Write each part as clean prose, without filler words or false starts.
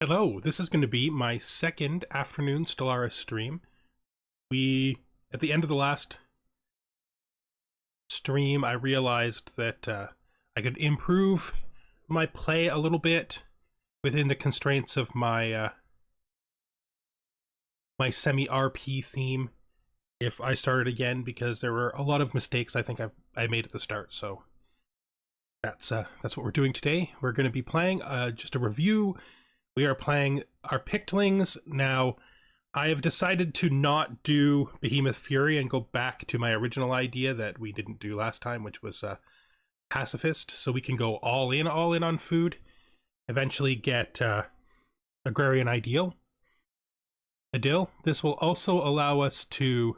Hello, this is going to be my second afternoon Stellaris stream. At the end of the last stream, I realized that I could improve my play a little bit within the constraints of my my semi-RP theme if I started again, because there were a lot of mistakes I think I made at the start. So that's what we're doing today. We're going to be playing just a review. We are playing our Pictlings. Now, I have decided to not do Behemoth Fury and go back to my original idea that we didn't do last time, which was Pacifist, so we can go all in on food, eventually get Agrarian Idyll. This will also allow us to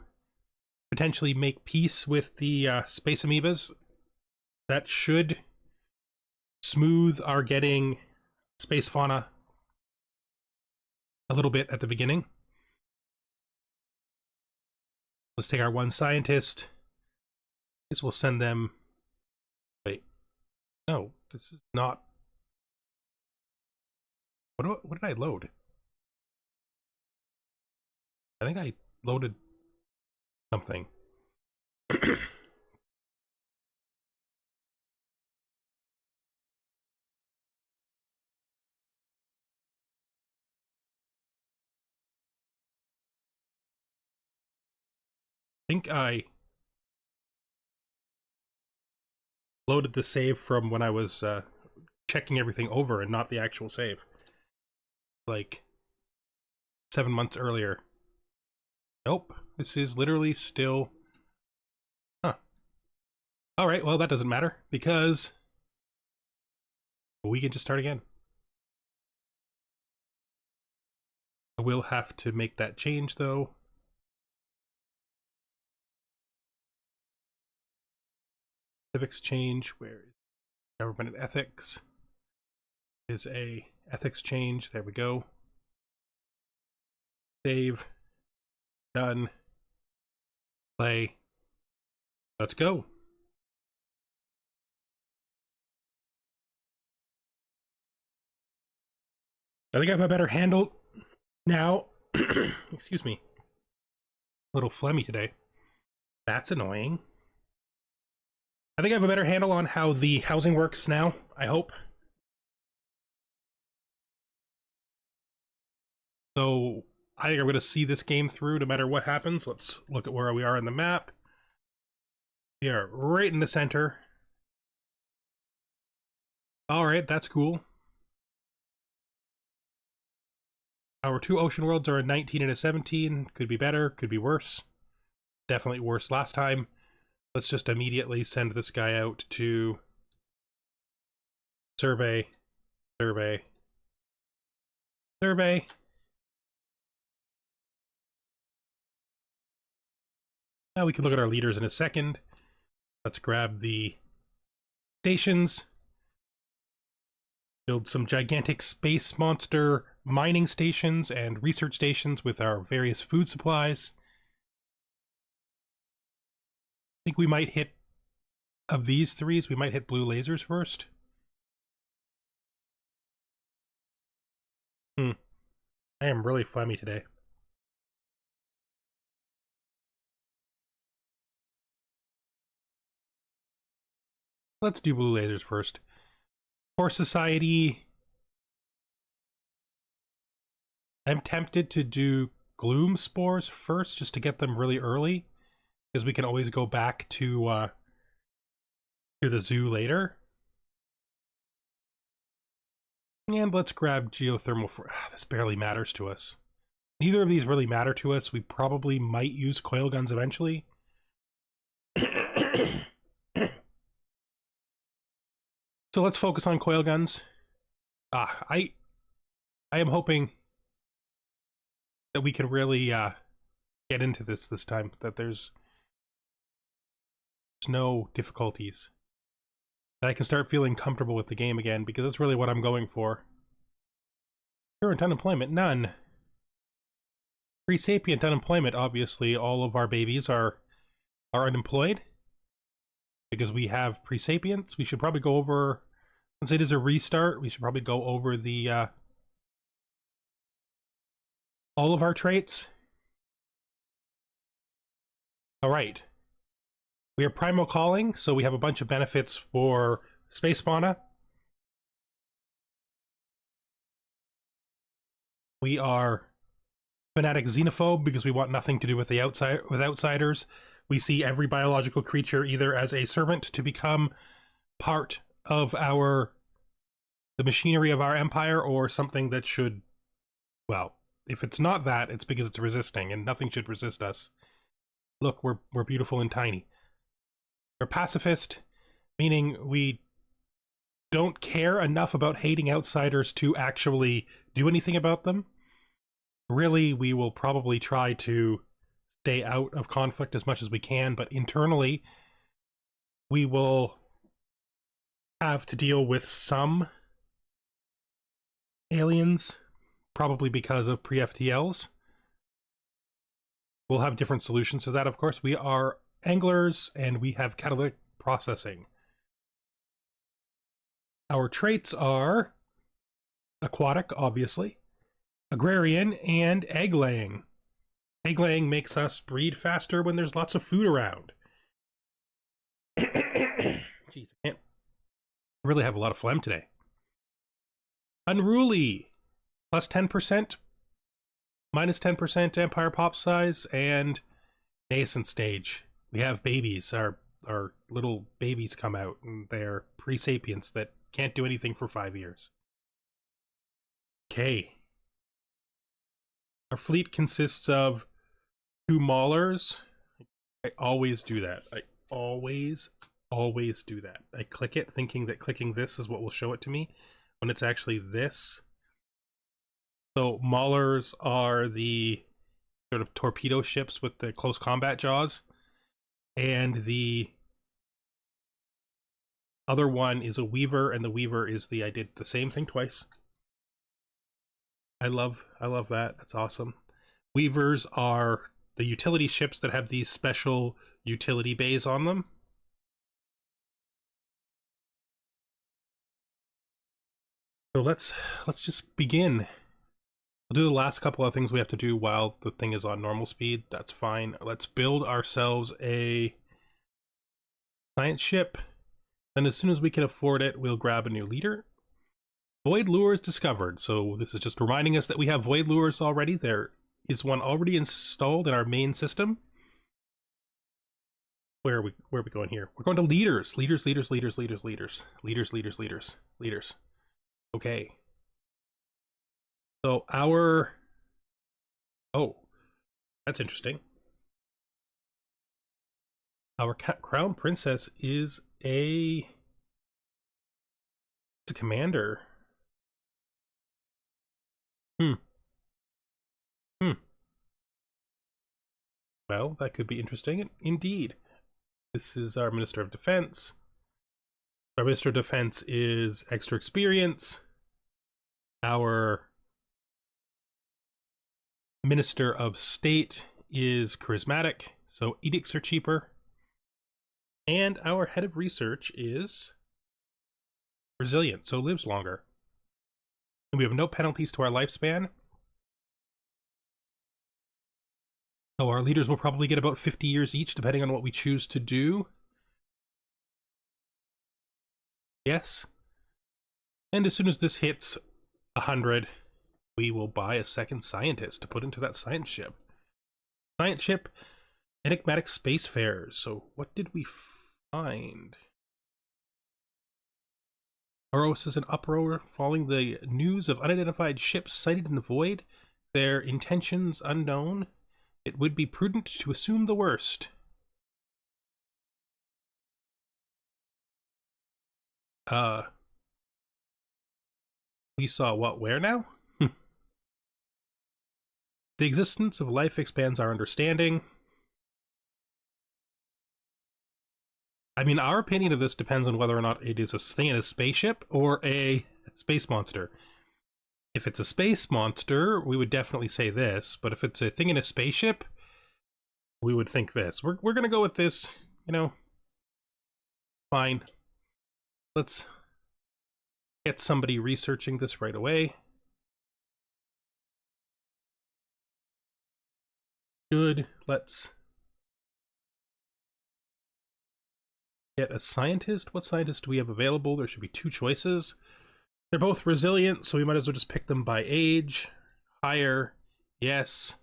potentially make peace with the Space Amoebas. That should smooth our getting Space Fauna a little bit at the beginning. Let's take our one scientist. This will send them... Wait. No, this is not... What did I load? I think I loaded something. I think I loaded the save from when I was checking everything over and not the actual save. Like 7 months earlier. Nope, this is literally still... Huh. Alright, well that doesn't matter, because we can just start again. I will have to make that change though. Civics change, where is government and ethics? Is a ethics change, there we go. Save, done, play, let's go. I think I have a better handle now. Excuse me. A little phlegmy today. That's annoying. I think I have a better handle on how the housing works now, I hope. So I think I'm going to see this game through no matter what happens. Let's look at where we are on the map. We are right in the center. Alright, that's cool. Our two ocean worlds are a 19 and a 17. Could be better, could be worse. Definitely worse last time. Let's just immediately send this guy out to survey, survey, survey. Now we can look at our leaders in a second. Let's grab the stations. Build some gigantic space monster mining stations and research stations with our various food supplies. I think we might hit, of these threes, we might hit blue lasers first. I am really phlegmy today. Let's do blue lasers first. For society, I'm tempted to do gloom spores first, just to get them really early, because we can always go back to the zoo later. And let's grab geothermal for... this barely matters to us. Neither of these really matter to us. We probably might use coil guns eventually. So let's focus on coil guns. I am hoping that we can really get into this time, that there's no difficulties, that I can start feeling comfortable with the game again, because that's really what I'm going for. Current unemployment, none. Pre-sapient unemployment, obviously all of our babies are unemployed because we have pre-sapients. We should probably go over, since it is a restart, we should probably go over the all of our traits. All right. We are primal calling, so we have a bunch of benefits for space fauna. We are fanatic xenophobe because we want nothing to do with outsiders. We see every biological creature either as a servant to become part of the machinery of our empire, or something that should, well, if it's not that, it's because it's resisting, and nothing should resist us. Look, we're beautiful and tiny. We're pacifist, meaning we don't care enough about hating outsiders to actually do anything about them. Really, we will probably try to stay out of conflict as much as we can, but internally, we will have to deal with some aliens, probably because of pre-FTLs. We'll have different solutions to that, of course. We are anglers, and we have catalytic processing. Our traits are aquatic, obviously, agrarian, and egg-laying. Egg-laying makes us breed faster when there's lots of food around. Jeez, I can't really have a lot of phlegm today. Unruly, plus 10%, minus 10% empire pop size, and nascent stage. We have babies. Our little babies come out, and they're pre-sapients that can't do anything for 5 years. Okay. Our fleet consists of 2 maulers. I always do that. I always do that. I click it thinking that clicking this is what will show it to me, when it's actually this. So maulers are the sort of torpedo ships with the close combat jaws, and the other one is a weaver, and the weaver is I did the same thing twice. I love that. That's awesome. Weavers are the utility ships that have these special utility bays on them. So let's just begin. We'll do the last couple of things we have to do while the thing is on normal speed. That's fine. Let's build ourselves a science ship. Then as soon as we can afford it, we'll grab a new leader. Void lures discovered. So this is just reminding us that we have void lures already. There is one already installed in our main system. Where are we going here? We're going to leaders. Leaders. Okay. So oh, that's interesting. Our crown princess is it's a commander. Well, that could be interesting. Indeed. This is our Minister of Defense. Our Minister of Defense is extra experience. Our Minister of State is charismatic, so edicts are cheaper. And our Head of Research is resilient, so lives longer. And we have no penalties to our lifespan. So our leaders will probably get about 50 years each, depending on what we choose to do. Yes. And as soon as this hits 100, we will buy a second scientist to put into that science ship. Science ship, enigmatic spacefarers. So what did we find? Oros is an uproar following the news of unidentified ships sighted in the void. Their intentions unknown. It would be prudent to assume the worst. We saw what, where now? The existence of life expands our understanding. I mean, our opinion of this depends on whether or not it is a thing in a spaceship or a space monster. If it's a space monster, we would definitely say this, but if it's a thing in a spaceship, we would think this. We're gonna go with this, you know. Fine. Let's get somebody researching this right away. Good. Let's get a scientist. What scientist do we have available? There should be two choices. They're both resilient, so we might as well just pick them by age. Hire. Yes.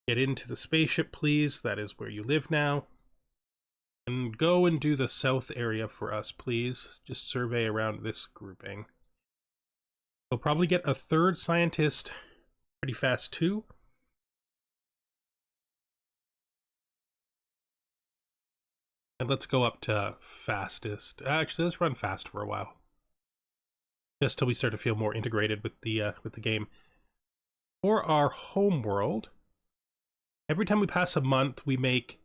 Get into the spaceship, please. That is where you live now. And go and do the south area for us, please. Just survey around this grouping. We'll probably get a third scientist pretty fast, too. And let's go up to fastest. Actually, let's run fast for a while. Just till we start to feel more integrated with the game. For our home world, every time we pass a month, we make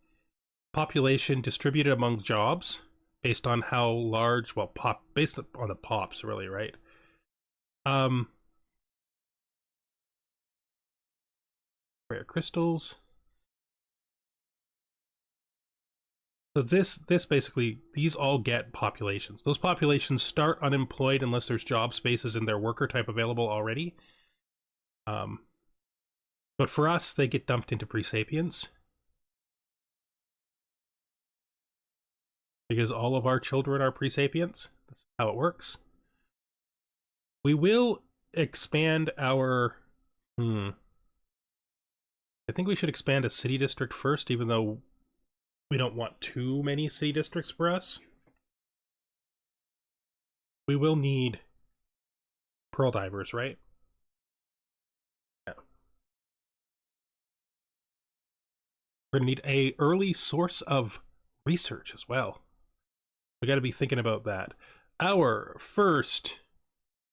population distributed among jobs based on how large, well, based on the pops, really, right? Rare crystals. So this basically, these all get populations. Those populations start unemployed unless there's job spaces in their worker type available already. But for us, they get dumped into pre-sapiens. Because all of our children are pre-sapiens. That's how it works. We will expand our... I think we should expand a city district first, even though we don't want too many city districts for us. We will need pearl divers, right? Yeah. We're gonna need a early source of research as well. We got to be thinking about that. Our first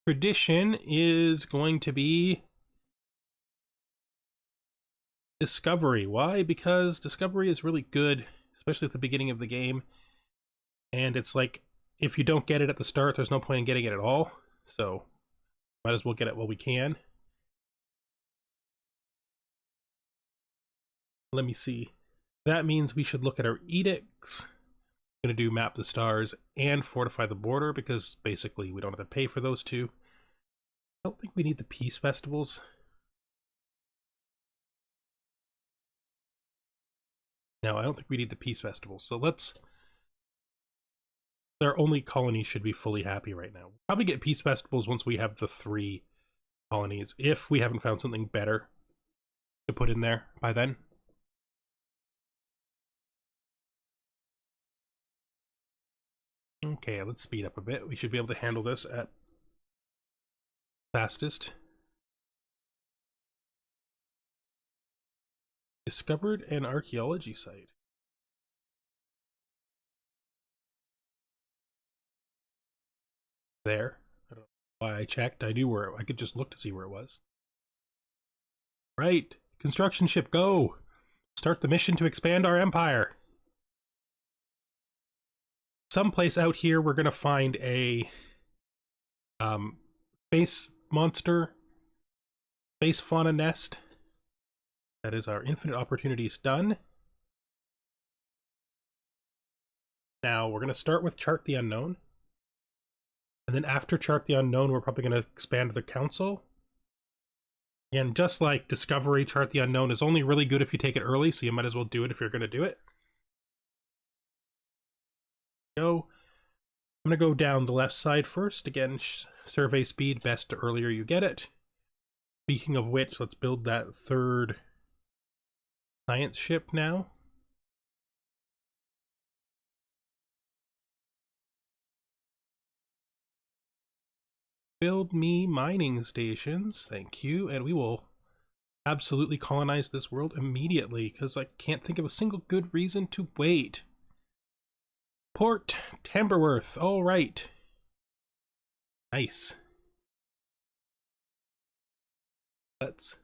tradition is going to be discovery. Why? Because discovery is really good, especially at the beginning of the game. And it's like, if you don't get it at the start, there's no point in getting it at all. So, might as well get it while we can. Let me see. That means we should look at our edicts. I'm going to do map the stars and fortify the border because basically we don't have to pay for those two. I don't think we need the peace festivals. No, I don't think we need the peace festivals. So let's... Their only colony should be fully happy right now. We'll probably get peace festivals once we have the 3 colonies, if we haven't found something better to put in there by then. Okay, let's speed up a bit. We should be able to handle this at fastest. Discovered an archaeology site. There. I don't know why I checked. I knew where I could just look to see where it was. Right. Construction ship, go! Start the mission to expand our empire. Someplace out here we're gonna find a space monster, space fauna nest. That is our infinite opportunities done. Now we're gonna start with Chart the Unknown. And then after Chart the Unknown, we're probably gonna expand the council. And just like Discovery, Chart the Unknown is only really good if you take it early, so you might as well do it if you're gonna do it. Go. I'm going to go down the left side first. Again, survey speed, best the earlier you get it. Speaking of which, let's build that third science ship now. Build me mining stations, thank you, and we will absolutely colonize this world immediately, because I can't think of a single good reason to wait. Port Tamberworth, all right. Nice. Let's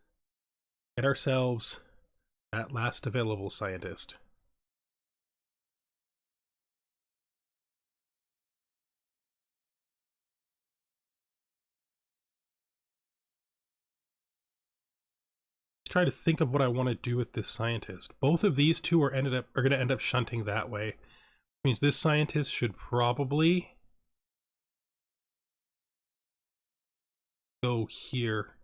get ourselves that last available scientist. Let's try to think of what I want to do with this scientist. Both of these two are going to end up shunting that way. Means this scientist should probably go here.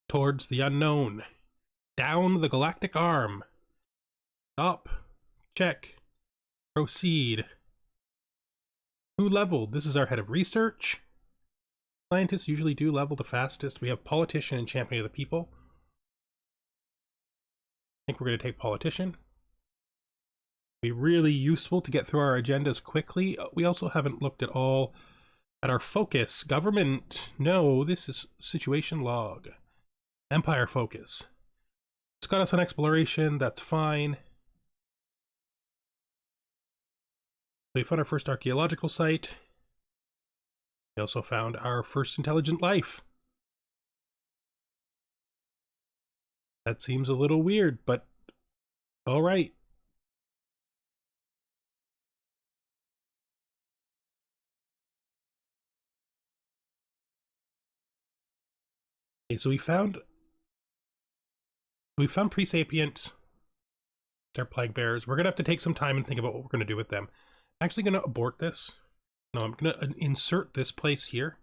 towards the unknown. Down the galactic arm. Stop. Check. Proceed. Who leveled? This is our head of research. Scientists usually do level the fastest. We have politician and champion of the people. I think we're going to take politician. Be really useful to get through our agendas quickly. We also haven't looked at all at our focus. Government. No, this is situation log. Empire focus. It's got us on exploration. That's fine. We found our first archaeological site. We also found our first intelligent life. That seems a little weird, but all right. Okay, so we found pre-sapients. They're plague bearers. We're gonna have to take some time and think about what we're gonna do with them. I'm actually gonna abort this. No, I'm gonna insert this place here.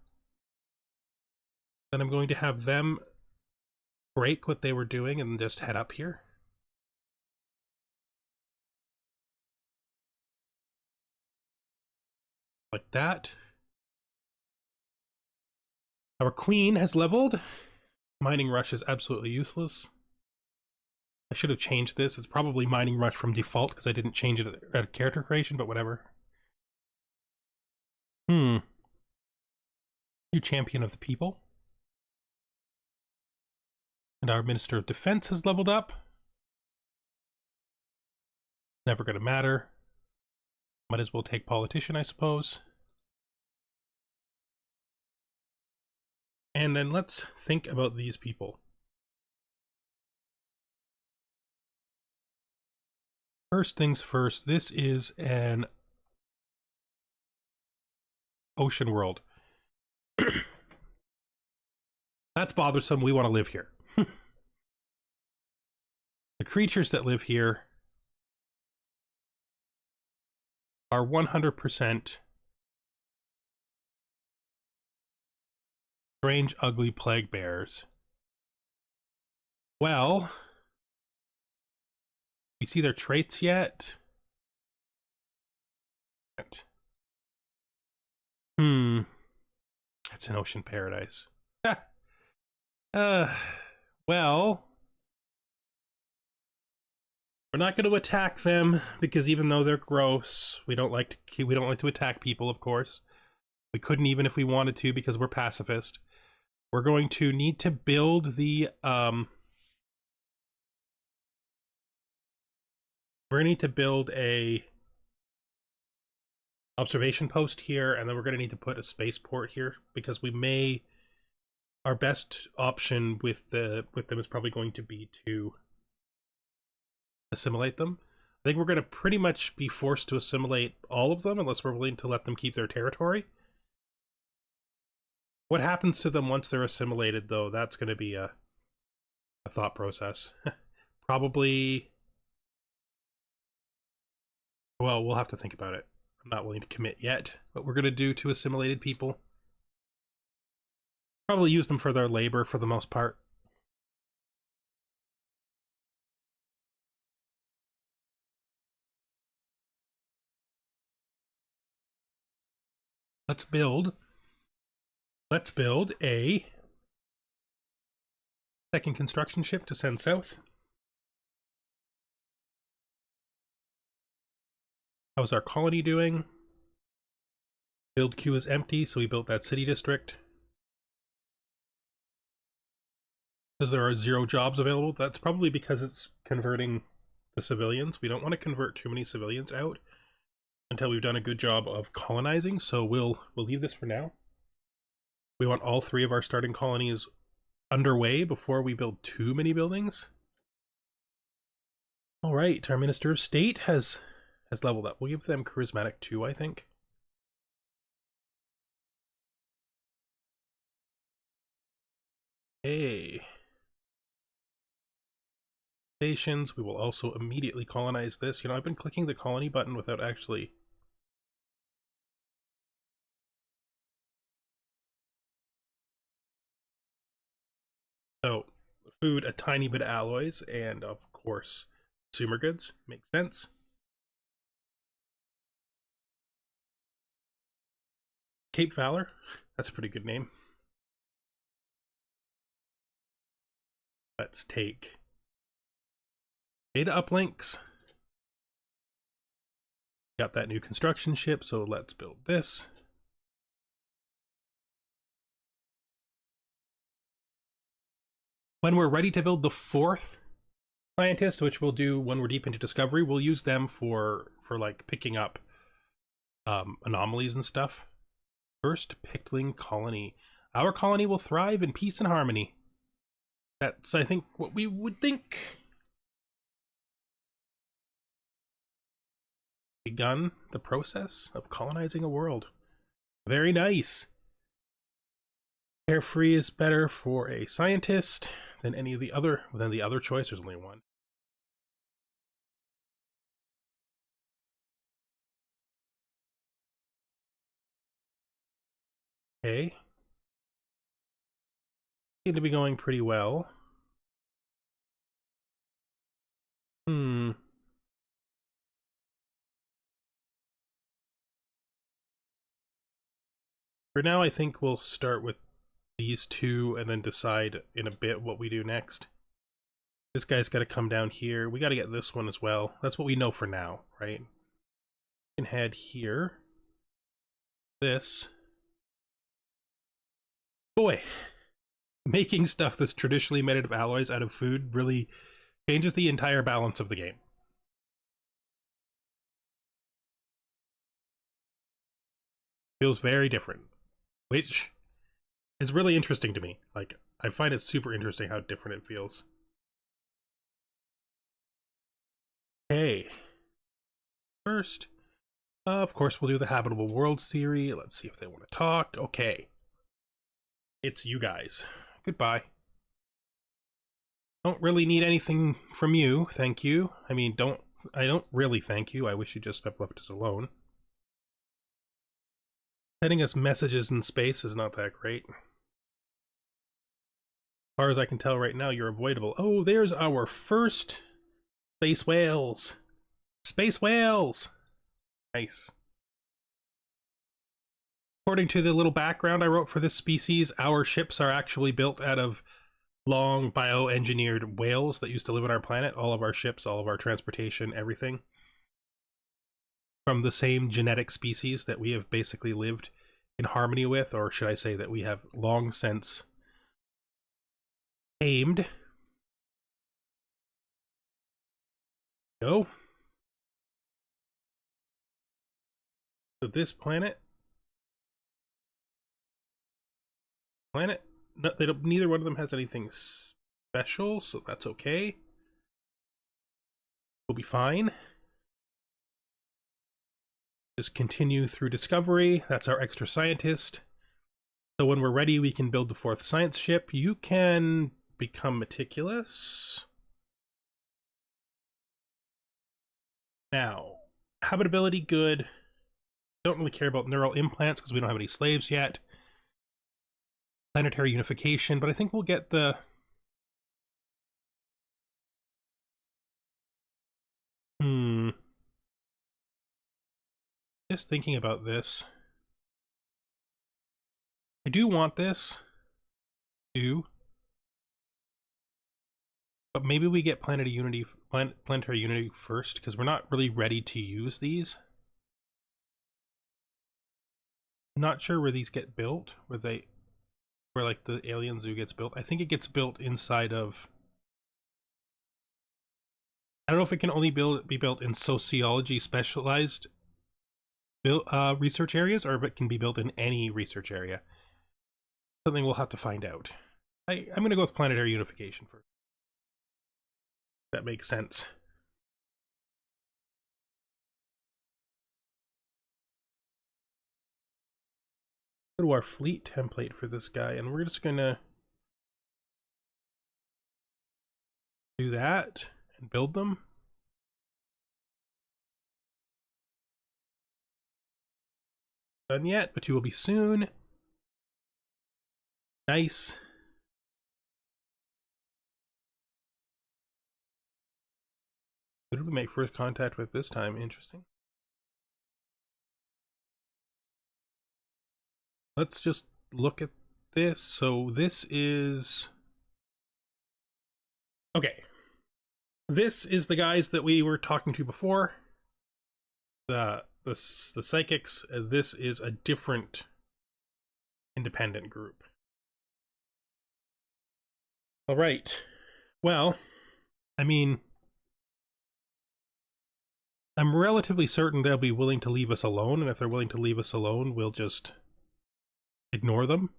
Then I'm going to have them break what they were doing and just head up here. Like that. Our queen has leveled. Mining rush is absolutely useless. I should have changed this. It's probably mining rush from default because I didn't change it at character creation, but whatever. You champion of the people. And our Minister of Defense has leveled up. Never gonna matter. Might as well take politician, I suppose. And then let's think about these people. First things first, this is an ocean world. That's bothersome. We want to live here. The creatures that live here are 100% strange, ugly plague bears. Well, you see their traits yet? That's an ocean paradise. Well, we're not going to attack them because even though they're gross, we don't like to attack people, of course. We couldn't even if we wanted to because we're pacifist. We're going to need to build the we're going to need to build a observation post here, and then we're going to need to put a spaceport here because we may. Our best option with them is probably going to be to assimilate them. I think we're going to pretty much be forced to assimilate all of them unless we're willing to let them keep their territory. What happens to them once they're assimilated, though, that's going to be a thought process. Probably. Well, we'll have to think about it. I'm not willing to commit yet what we're going to do to assimilated people. Probably use them for their labor for the most part. Let's build a second construction ship to send south. How's our colony doing? Build queue is empty, so we built that city district. Because there are 0 jobs available. That's probably because it's converting the civilians. We don't want to convert too many civilians out until we've done a good job of colonizing, so we'll leave this for now. We want all 3 of our starting colonies underway before we build too many buildings. All right, our Minister of State has leveled up. We'll give them charismatic 2, I think. Hey. Stations. We will also immediately colonize this. You know, I've been clicking the colony button without actually. So food, a tiny bit of alloys, and of course, consumer goods. Makes sense. Cape Valor. That's a pretty good name. Let's take data uplinks. Got that new construction ship, so let's build this. When we're ready to build the fourth scientist, which we'll do when we're deep into discovery, we'll use them for like picking up anomalies and stuff. First Pickling colony. Our colony will thrive in peace and harmony. That's, I think, what we would think. Begun the process of colonizing a world. Very nice. Carefree is better for a scientist than any of the other choice. There's only one. Okay. Seem to be going pretty well. For now, I think we'll start with these two and then decide in a bit what we do next. This guy's got to come down here. We got to get this one as well. That's what we know for now, right? We can head here. This. Boy, making stuff that's traditionally made out of alloys out of food really changes the entire balance of the game. Feels very different, which is really interesting to me. Like, I find it super interesting how different it feels. Okay. First, of course, we'll do the habitable worlds theory. Let's see if they want to talk. Okay. It's you guys. Goodbye. Don't really need anything from you, thank you. I mean, I don't really thank you. I wish you just have left us alone. Sending us messages in space is not that great. As far as I can tell right now, you're avoidable. Oh, there's our first space whales. Space whales! Nice. According to the little background I wrote for this species, our ships are actually built out of long bioengineered whales that used to live on our planet. All of our ships, all of our transportation, everything. From the same genetic species that we have basically lived in harmony with, or should I say that we have long since tamed. Go. So this planet, no, they don't, neither one of them has anything special, so that's okay. We'll be fine. Just continue through discovery. That's our extra scientist. So when we're ready, we can build the fourth science ship. You can become meticulous. Now, habitability, good. Don't really care about neural implants because we don't have any slaves yet. Planetary unification, but I think we'll get the... Just thinking about this. I do want this. But maybe we get planetary unity first, because we're not really ready to use these. Not sure where these get built, where like the alien zoo gets built. I think it gets built inside of... I don't know if it can only be built in sociology specialized research areas, or if it can be built in any research area. Something we'll have to find out. I'm going to go with planetary unification first. That makes sense. Go to our fleet template for this guy, and we're just going to do that and build them. Done yet, but you will be soon. Nice. Who did we make first contact with this time? Interesting. Let's just look at this. So this is... Okay. This is the guys that we were talking to before. The psychics. This is a different independent group. All right. Well, I mean, I'm relatively certain they'll be willing to leave us alone, and if they're willing to leave us alone, we'll just ignore them.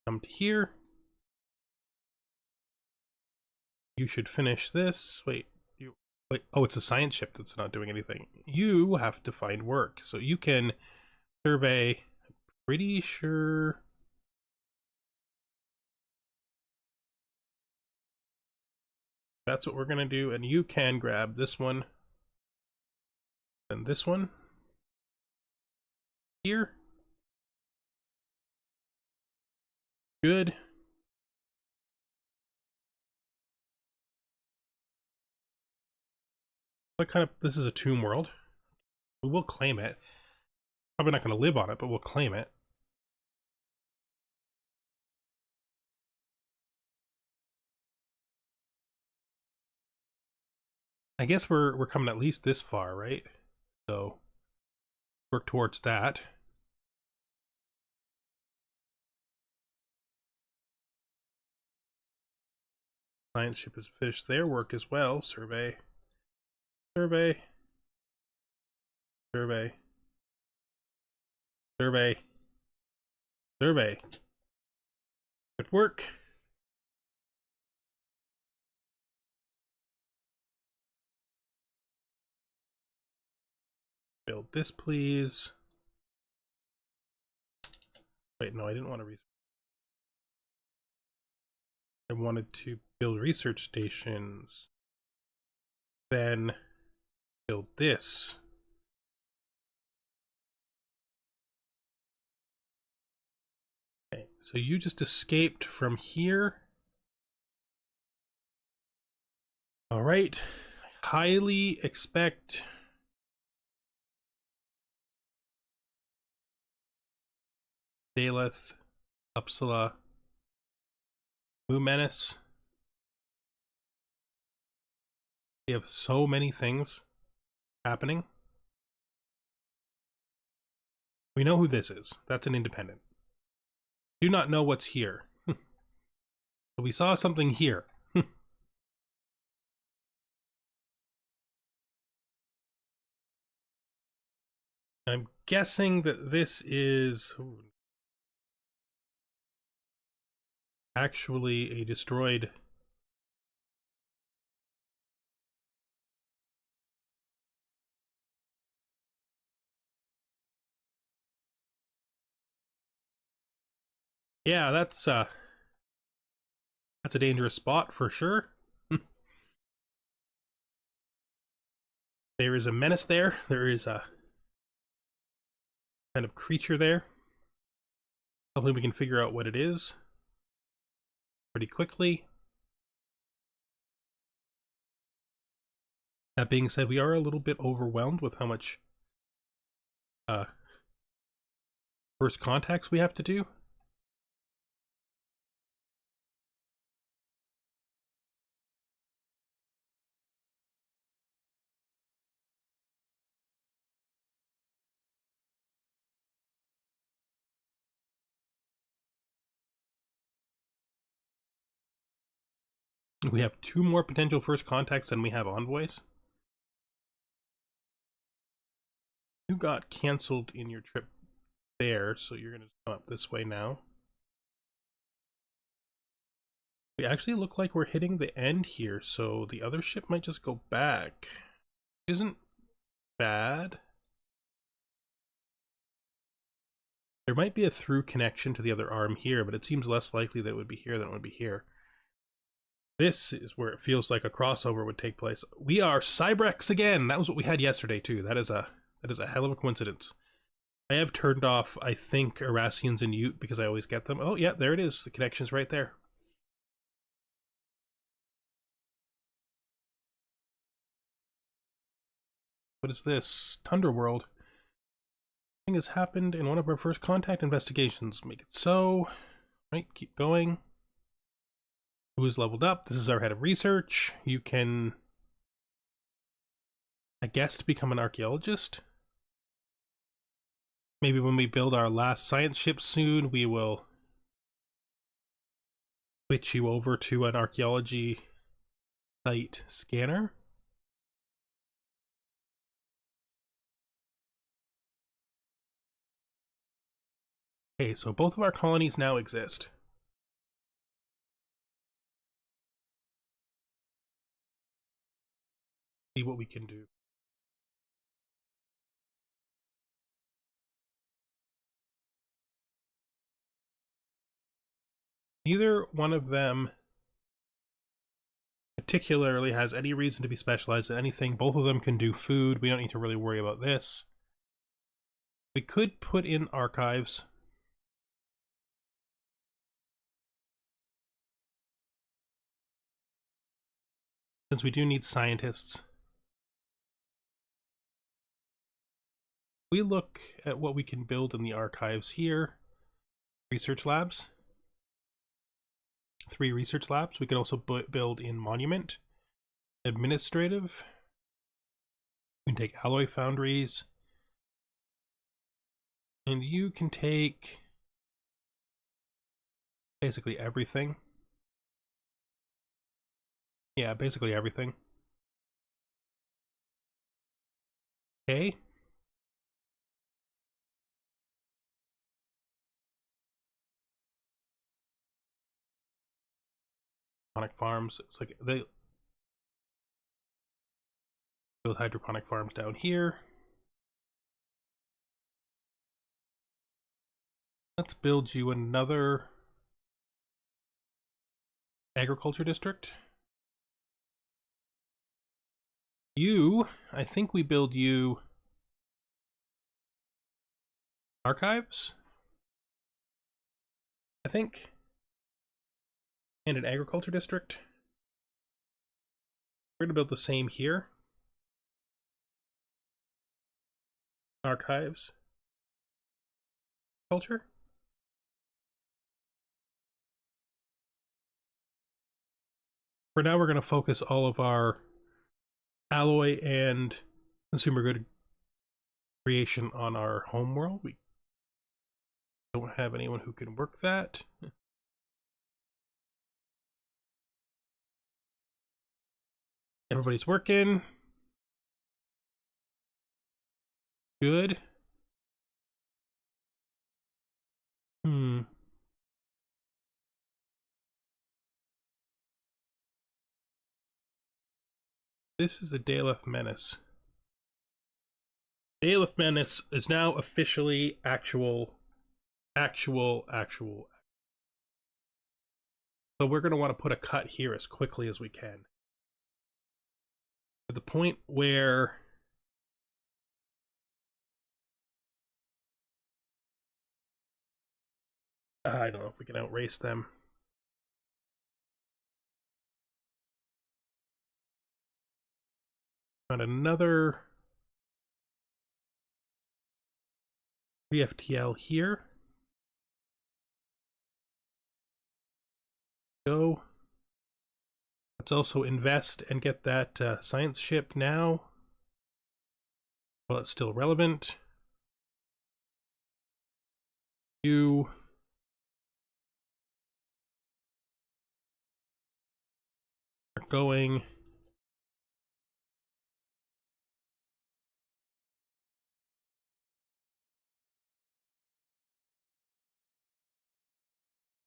Come to here. You should finish this. Wait. Oh, it's a science ship that's not doing anything. You have to find work. So you can survey. I'm pretty sure... That's what we're going to do. And you can grab this one. And this one. Here. Good. What kind of... This is a tomb world. We will claim it. Probably not going to live on it, but we'll claim it. I guess we're coming at least this far, right? So work towards that. Science ship has finished their work as well. Survey. Survey. Survey. Survey. Survey. Good work. Build this, please. Wait, no, I didn't want to research. I wanted to build research stations. Then build this. Okay, so you just escaped from here. All right. I highly expect Daleth, Uppsala, Menace. We have so many things happening. We know who this is. That's an independent. Do not know what's here. So we saw something here. I'm guessing that this is actually a destroyed... Yeah, that's a dangerous spot for sure. There is a menace there. There is a kind of creature there. Hopefully we can figure out what it is pretty quickly. That being said, we are a little bit overwhelmed with how much first contacts we have to do. We have 2 more potential first contacts than we have envoys. You got canceled in your trip there, so you're going to come up this way now. We actually look like we're hitting the end here, so the other ship might just go back. Isn't bad. There might be a through connection to the other arm here, but it seems less likely that it would be here than it would be here. This is where it feels like a crossover would take place. We are Cybrex again. That was what we had yesterday too. That is a hell of a coincidence. I have turned off, I think, Erasians and Ute because I always get them. Oh yeah, there it is. The connection's right there. What is this? Tundra World. Something has happened in one of our first contact investigations. Make it so. Right, keep going. Who is leveled up? This is our head of research. You can, I guess, become an archaeologist. Maybe when we build our last science ship soon, we will switch you over to an archaeology site scanner. Okay, so both of our colonies now exist. See what we can do. Neither one of them particularly has any reason to be specialized in anything. Both of them can do food. We don't need to really worry about this. We could put in archives. Since we do need scientists. We look at what we can build in the archives here. Research labs. 3 research labs. We can also build in monument. Administrative. We can take alloy foundries. And you can take basically everything. Yeah, basically everything. Okay. Hydroponic farms. It's like they build hydroponic farms down here. Let's build you another agriculture district. You, I think we build you archives, I think, and an agriculture district. We're gonna build the same here. Archives. Culture. For now, we're going to focus all of our alloy and consumer good creation on our home world. We don't have anyone who can work that. Everybody's working. Good. This is the Daleth Menace. Daleth Menace is now officially actual. So we're going to want to put a cut here as quickly as we can. To the point where I don't know if we can outrace them. Got another VFTL here. Go. Let's also invest and get that science ship now. Well, it's still relevant. You are going.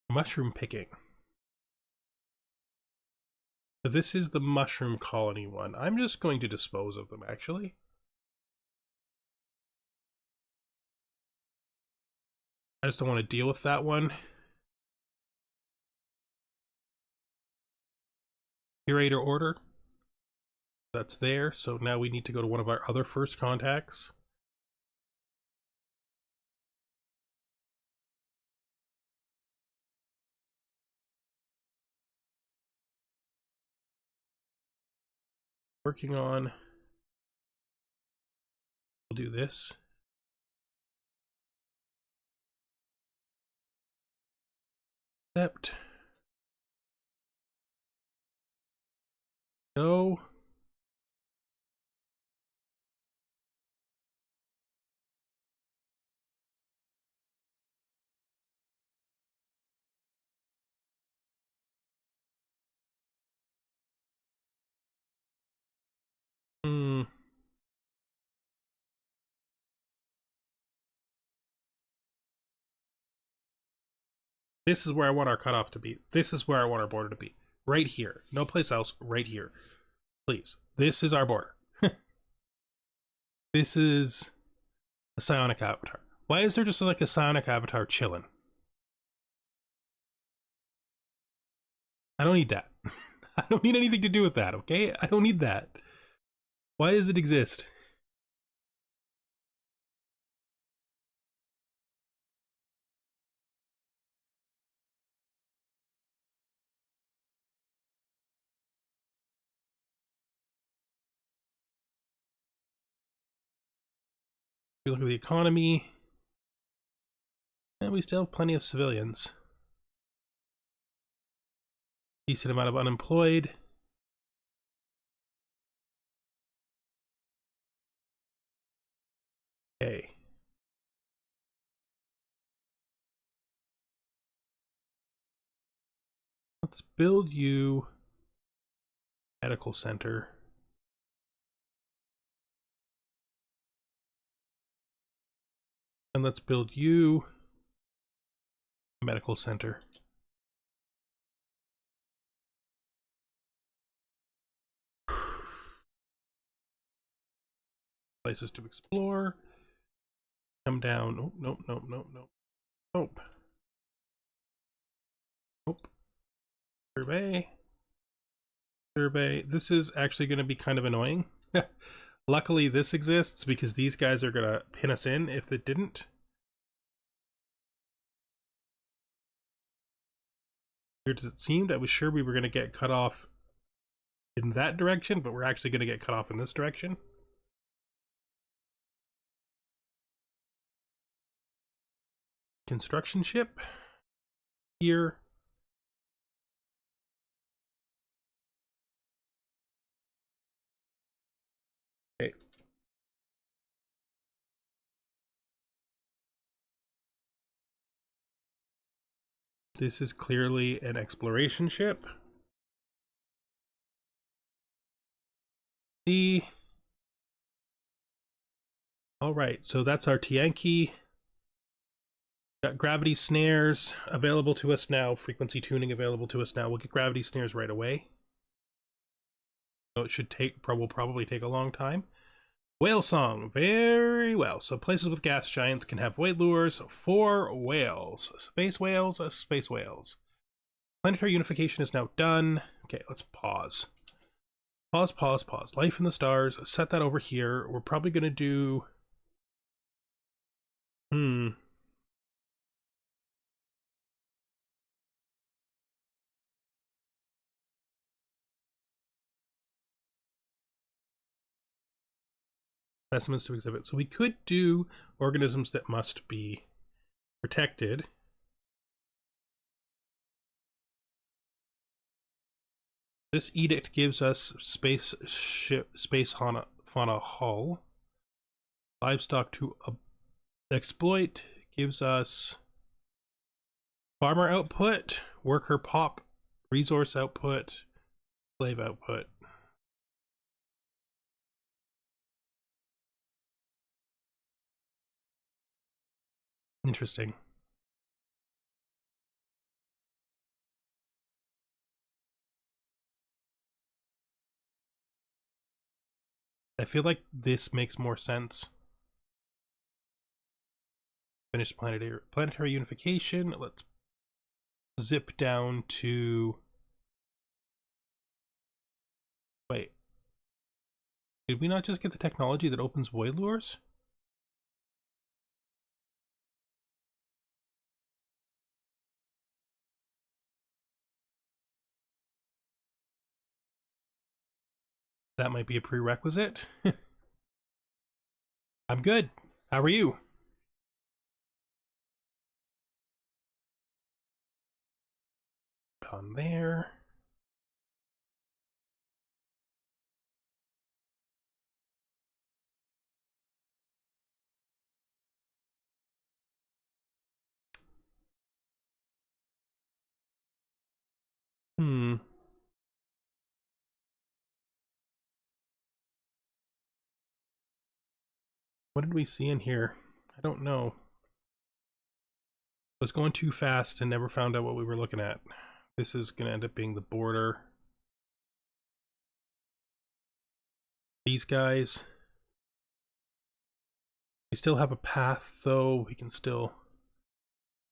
Mushroom picking. So this is the mushroom colony one. I'm just going to dispose of them, actually. I just don't want to deal with that one. Curator order. That's there. So now we need to go to one of our other first contacts. Working on We'll do this. Accept. Go. This is where I want our cutoff to be. This is where I want our border to be. Right here. No place else. Right here. Please. This is our border. This is a psionic avatar. Why is there just like a psionic avatar chilling? I don't need that. I don't need anything to do with that, okay? I don't need that. Why does it exist? We look at the economy, and we still have plenty of civilians. Decent amount of unemployed. Okay. Let's build you a medical center. And let's build you a medical center. Places to explore. Come down. Oh, nope, nope, nope, nope. Nope. Nope. Survey. Survey. This is actually going to be kind of annoying. Luckily, this exists because these guys are going to pin us in if it didn't. Weird as it seemed, I was sure we were going to get cut off in that direction, but we're actually going to get cut off in this direction. Construction ship. Here. Okay. This is clearly an exploration ship. C. All right, so that's our Tianki. Got gravity snares available to us now, frequency tuning available to us now. We'll get gravity snares right away. So it should take, will probably take a long time. Whale song, very well. So places with gas giants can have whale lures for whales. Space whales, space whales. Planetary unification is now done. Okay, let's pause. Pause. Life in the stars, set that over here. We're probably gonna do... Specimens to exhibit. So we could do organisms that must be protected. This edict gives us space fauna hull. Livestock to exploit gives us farmer output, worker pop, resource output, slave output. Interesting. I feel like this makes more sense. Finish planetary unification. Let's zip down to... Wait. Did we not just get the technology that opens void lures? That might be a prerequisite. I'm good. How are you? On there. Hmm. What did we see in here? I don't know. I was going too fast and never found out what we were looking at. This is going to end up being the border. These guys. We still have a path, though. We can still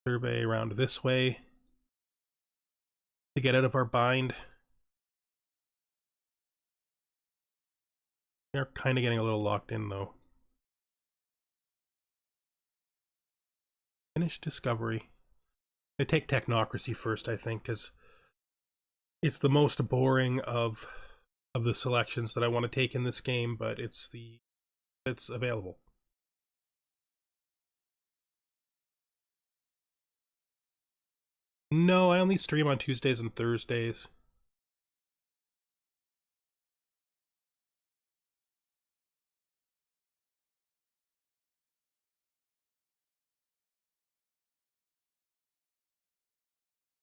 survey around this way to get out of our bind. They're kind of getting a little locked in, though. Finish discovery. I take technocracy first, I think, because it's the most boring of the selections that I want to take in this game, but it's available. No, I only stream on Tuesdays and Thursdays.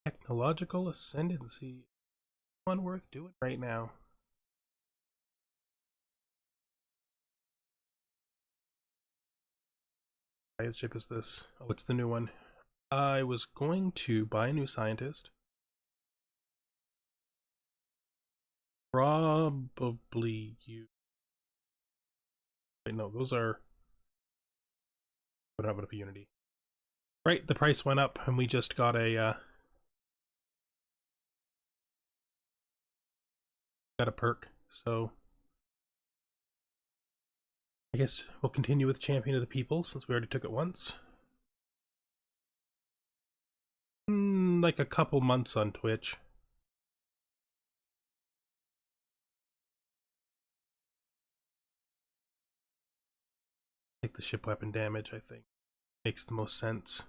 Technological ascendancy. One worth doing right now. What ship is this? Oh, it's the new one. I was going to buy a new scientist. Probably you. Wait, no, those are. I don't have enough Unity. Right, the price went up, and we just got a perk. So I guess we'll continue with Champion of the People since we already took it once. Like a couple months on Twitch. Take the ship weapon damage, I think. Makes the most sense.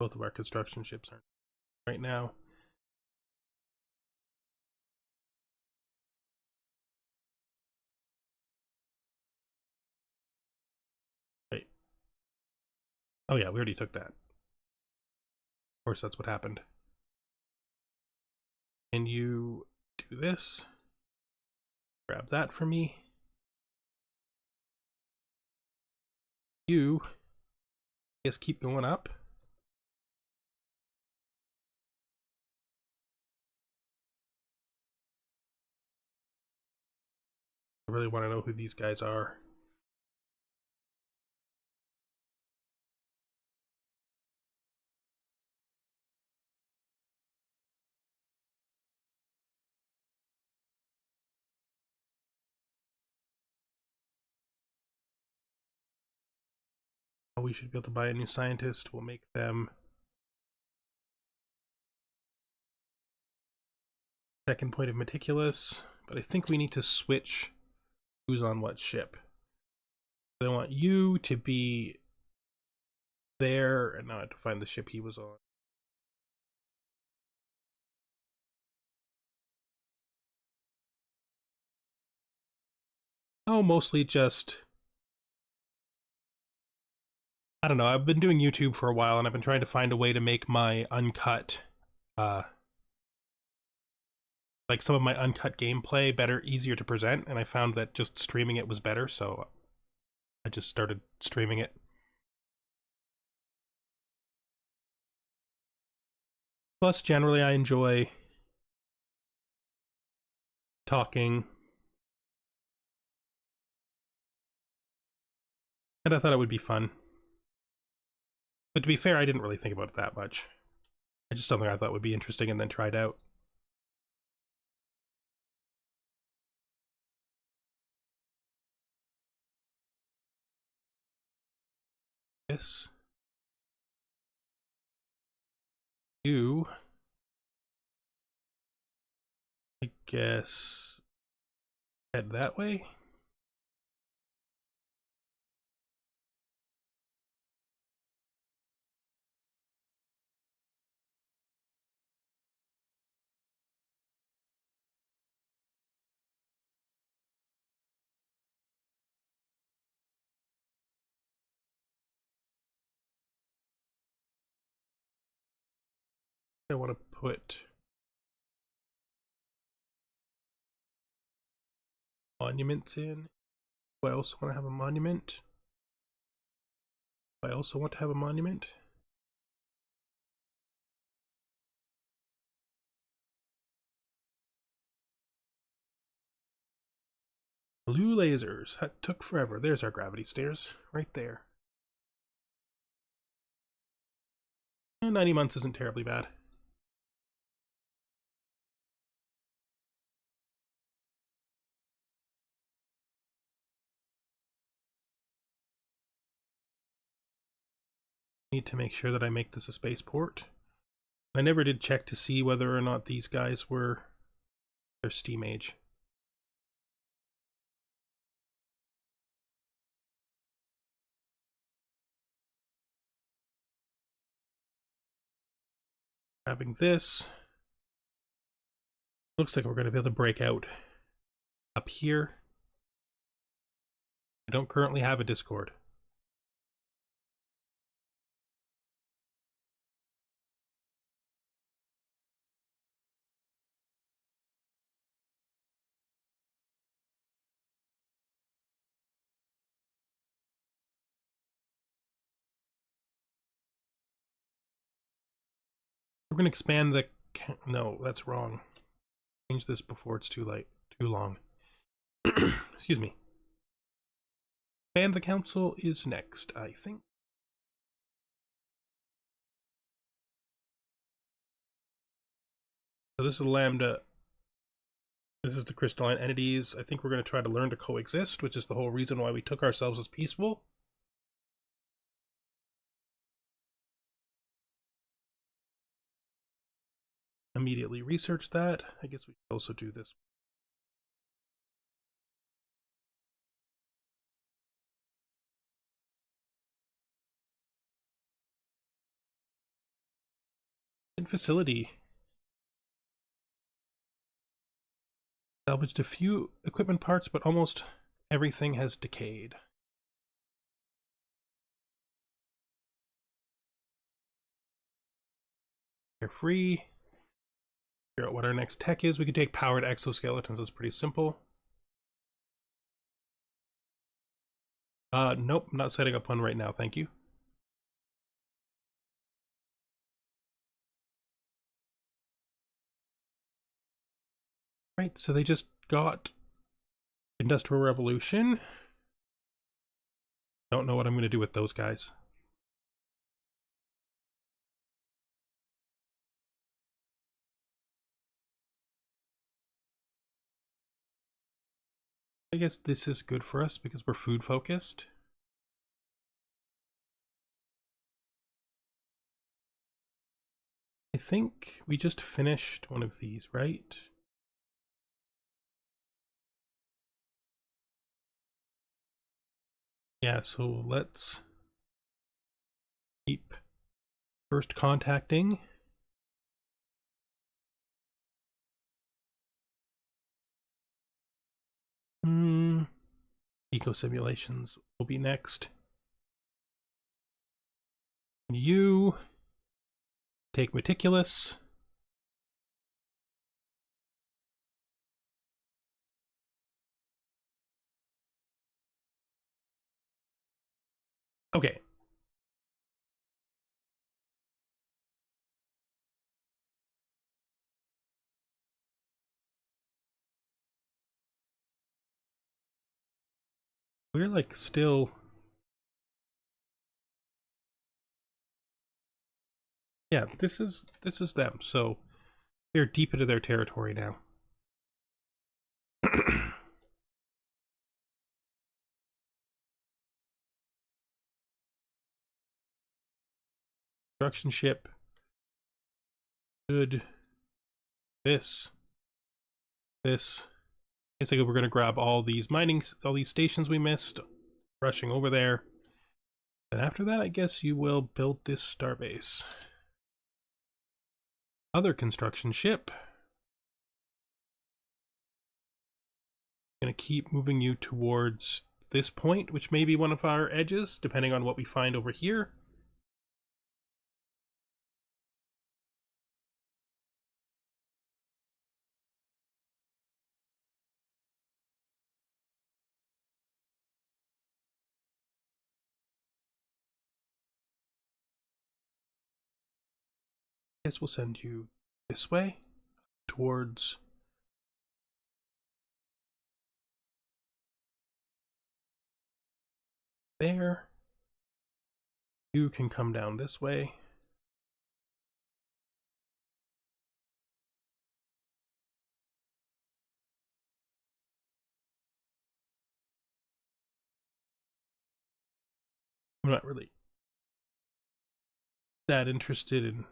Both of our construction ships aren't right now. Wait. Oh yeah, we already took that. Of course, that's what happened. Can you do this? Grab that for me. You, I guess, keep going up. I really want to know who these guys are. We should be able to buy a new scientist. We'll make them second point of meticulous, but I think we need to switch who's on what ship. I want you to be there, and now I have to find the ship he was on. Oh, mostly just, I don't know, I've been doing YouTube for a while and I've been trying to find a way to make my uncut, like some of my uncut gameplay better, easier to present, and I found that just streaming it was better, so I just started streaming it. Plus, generally I enjoy talking, and I thought it would be fun. But to be fair, I didn't really think about it that much. It's just something I thought would be interesting and then tried out. This. You guess head that way. I want to put monuments in. Do I also want to have a monument? I also want to have a monument. Blue lasers. That took forever. There's our gravity stairs. Right there. 90 months isn't terribly bad. Need to make sure that I make this a spaceport. I never did check to see whether or not these guys were their steam age. Grabbing this. Looks like we're going to be able to break out up here. I don't currently have a Discord. We're going to expand the... No, that's wrong. Change this before it's too late. Too long. Excuse me. Expand the council is next, I think. So this is Lambda. This is the crystalline entities. I think we're going to try to learn to coexist, which is the whole reason why we took ourselves as peaceful. Immediately research that. I guess we could also do this. Facility. Salvaged a few equipment parts, but almost everything has decayed. They're free. Figure out what our next tech is. We can take powered exoskeletons. That's pretty simple. Nope, not setting up one right now. Thank you. Right, so they just got Industrial Revolution. Don't know what I'm going to do with those guys. I guess this is good for us because we're food focused. I think we just finished one of these, right? Yeah, so let's keep first contacting. Eco simulations will be next. You take meticulous. Okay. We're like still... Yeah, this is them. So they're deep into their territory now. Construction ship. Good. This. this. Basically, we're going to grab all these stations we missed, rushing over there. And after that, I guess you will build this starbase. Other construction ship. Going to keep moving you towards this point, which may be one of our edges, depending on what we find over here. I guess we'll send you this way, towards there. You can come down this way. I'm not really that interested in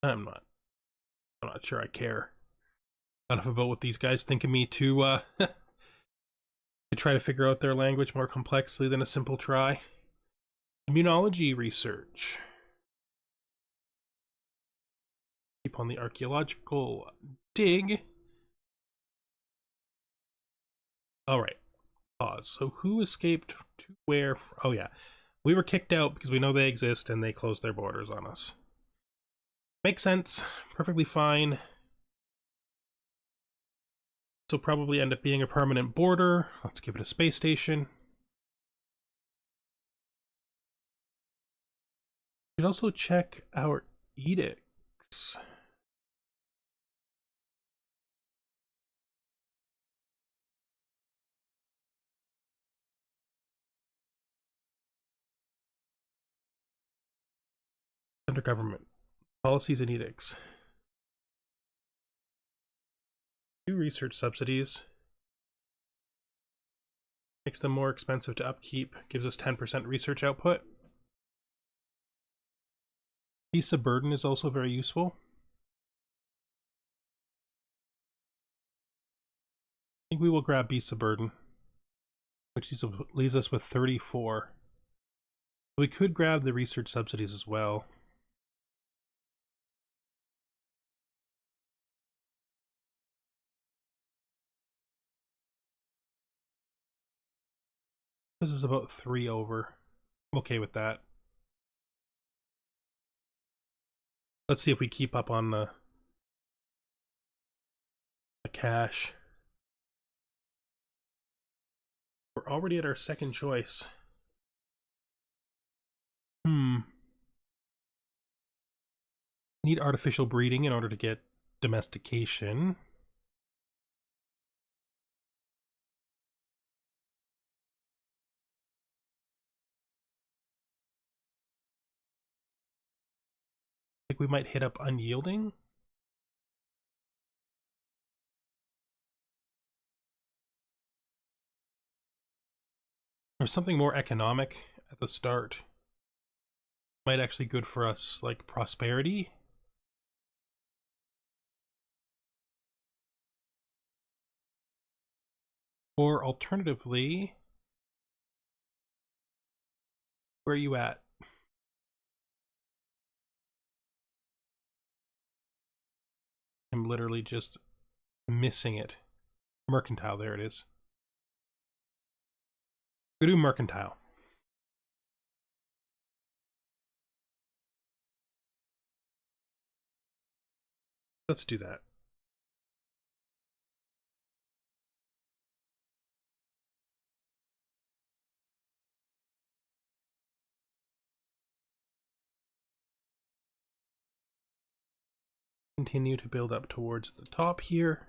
I'm not sure I care enough about what these guys think of me to to try to figure out their language more complexly than a simple try. Immunology research. Keep on the archaeological dig. Alright. Pause. So who escaped to where? Oh yeah. We were kicked out because we know they exist and they closed their borders on us. Makes sense. Perfectly fine. This will probably end up being a permanent border. Let's give it a space station. We should also check our edicts. Under government. Policies and edicts. New research subsidies. Makes them more expensive to upkeep. Gives us 10% research output. Beasts of burden is also very useful. I think we will grab Beasts of burden, which leaves us with 34. We could grab the research subsidies as well. This is about 3 over. I'm okay with that. Let's see if we keep up on the cash. We're already at our second choice. Need artificial breeding in order to get domestication. I think we might hit up unyielding. Or something more economic at the start. Might actually good for us, like prosperity. Or alternatively, where are you at? I'm literally just missing it. Mercantile, there it is. We do mercantile. Let's do that. Continue to build up towards the top here.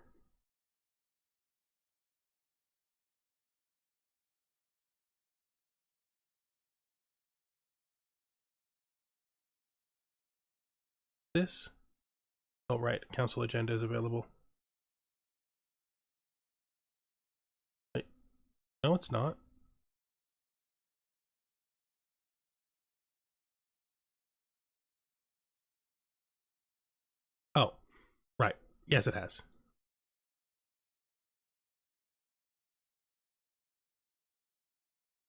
This. Oh, right. Council agenda is available. Right. No, it's not. Oh, right. Yes, it has.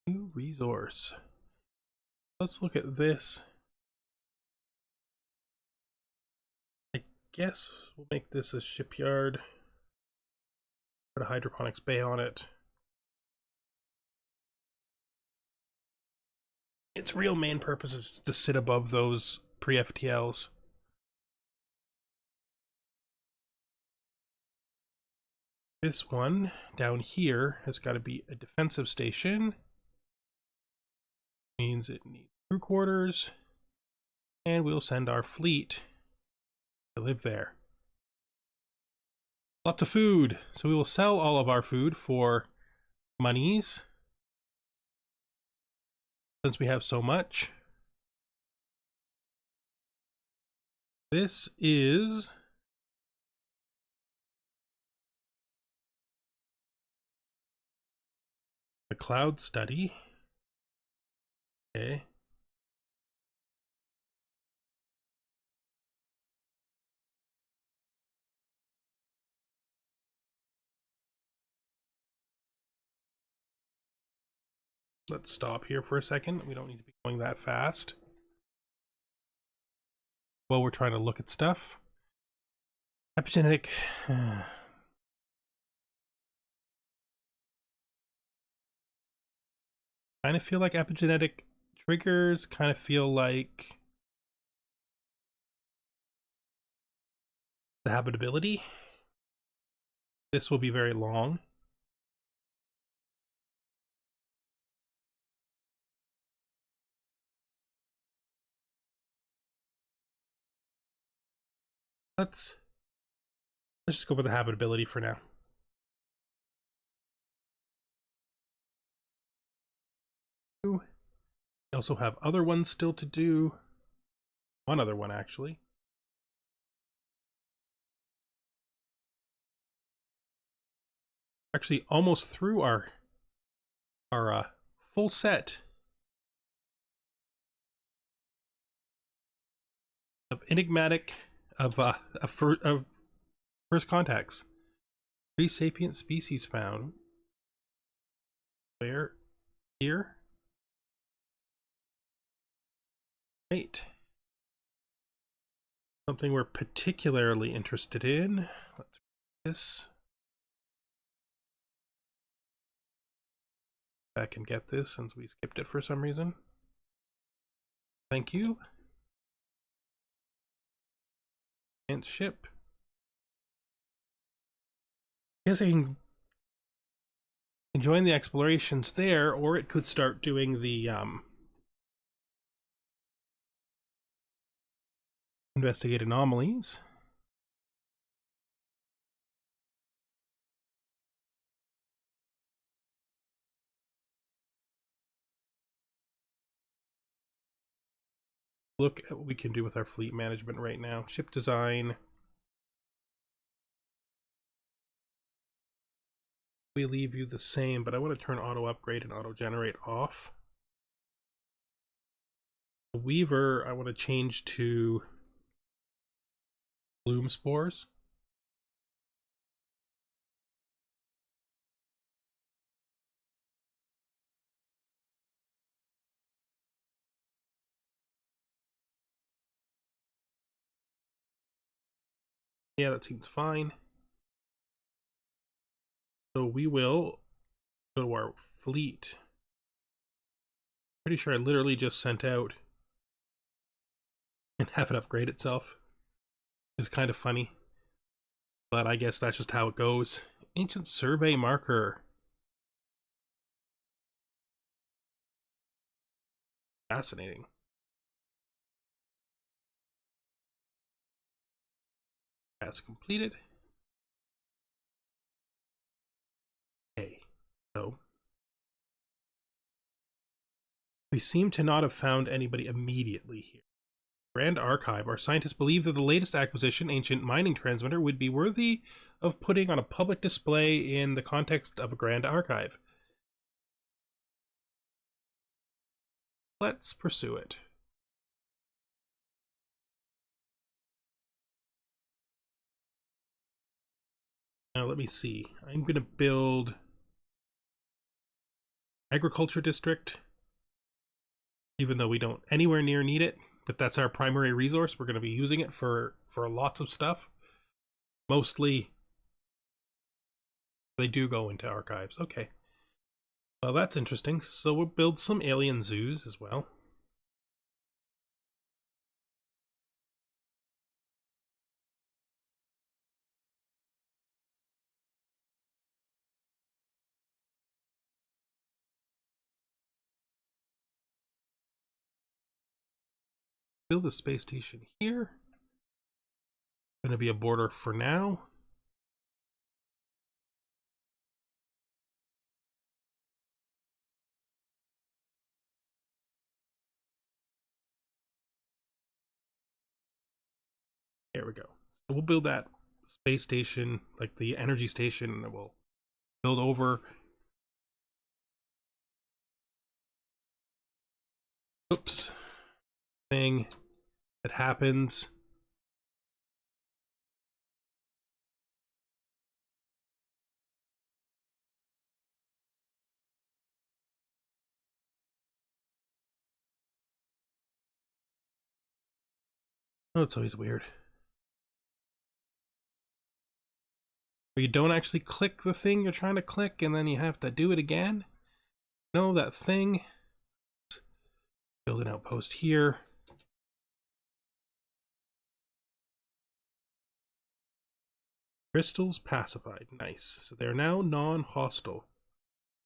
New resource. Let's look at this. I guess we'll make this a shipyard. Put a hydroponics bay on it. Its real main purpose is to sit above those pre-FTLs. This one down here has got to be a defensive station. Means it needs crew quarters. And we'll send our fleet to live there. Lots of food. So we will sell all of our food for monies. Since we have so much. This is the cloud study. Okay. Let's stop here for a second. We don't need to be going that fast while we're trying to look at stuff. Epigenetic. Kind of feel like epigenetic triggers kind of feel like the habitability. This will be very long. Let's just go with the habitability for now. We also have other ones still to do. One other one, actually. Actually, almost through our full set of enigmatic of first contacts. 3 sapient species found. Where? Here? Right. Something we're particularly interested in. Let's read this. Back and get this since we skipped it for some reason. Thank you. And ship. I guess I can join the explorations there, or it could start doing the investigate anomalies. Look at what we can do with our fleet management right now. Ship design. We leave you the same, but I want to turn auto upgrade and auto generate off. The Weaver, I want to change to bloom spores. Yeah, that seems fine. So we will go to our fleet. Pretty sure I literally just sent out and have it upgrade itself. It's kind of funny. But I guess that's just how it goes. Ancient survey marker. Fascinating. That's completed. Okay, so we seem to not have found anybody immediately here. Grand Archive. Our scientists believe that the latest acquisition, Ancient Mining Transmitter, would be worthy of putting on a public display in the context of a Grand Archive. let's pursue it. Now let me see. I'm going to build agriculture district, even though we don't anywhere near need it, but that's our primary resource. We're going to be using it for lots of stuff. Mostly they do go into archives. Okay. Well, that's interesting. So we'll build some alien zoos as well. Build a space station here. Going to be a border for now. There we go. So we'll build that space station, like the energy station, and we'll build over. Oops. Thing that happens. Oh, it's always weird. Where you don't actually click the thing you're trying to click and then you have to do it again. No, that thing. Let's build an outpost here. Crystals pacified. Nice. So they're now non-hostile.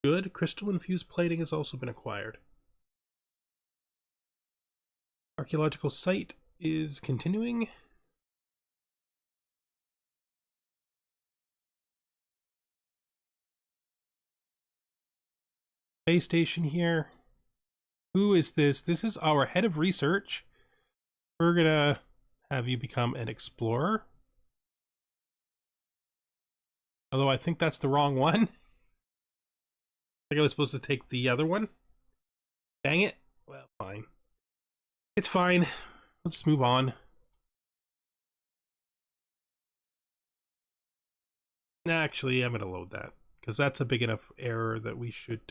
Good. Crystal infused plating has also been acquired. Archaeological site is continuing. Space station here. Who is this? This is our head of research. We're gonna have you become an explorer. Although I think that's the wrong one. I think I was supposed to take the other one. Dang it. Well, fine. It's fine. We'll just move on. Actually, I'm gonna load that because that's a big enough error that we should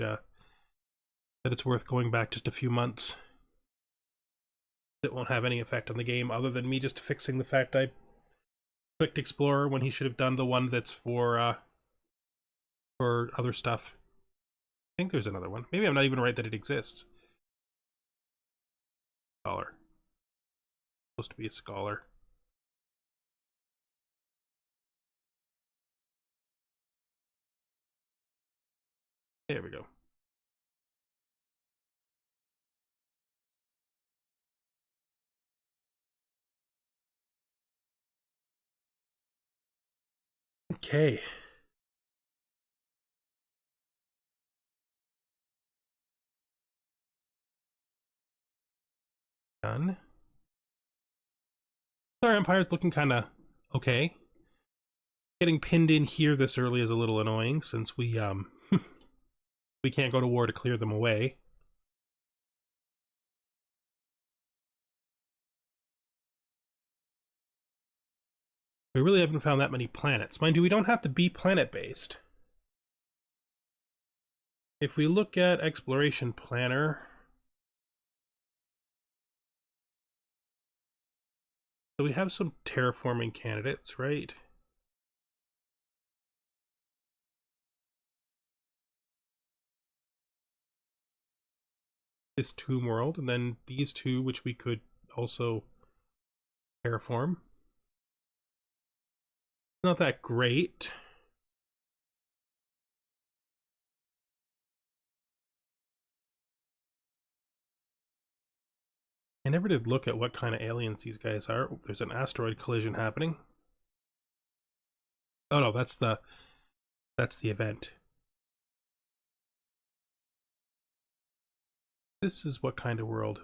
that it's worth going back just a few months. It won't have any effect on the game other than me just fixing the fact I clicked Explorer when he should have done the one that's for other stuff. I think there's another one. Maybe I'm not even right that it exists. Scholar. Supposed to be a scholar. There we go. Okay. Done. Our empire's looking kind of okay. Getting pinned in here this early is a little annoying since we we can't go to war to clear them away. We really haven't found that many planets. Mind you, we don't have to be planet-based. If we look at Exploration Planner, so we have some terraforming candidates, right? This tomb world, and then these two, which we could also terraform. Not that great. I never did look at what kind of aliens these guys are. Oh, there's an asteroid collision happening. Oh no, that's the event. This is what kind of world?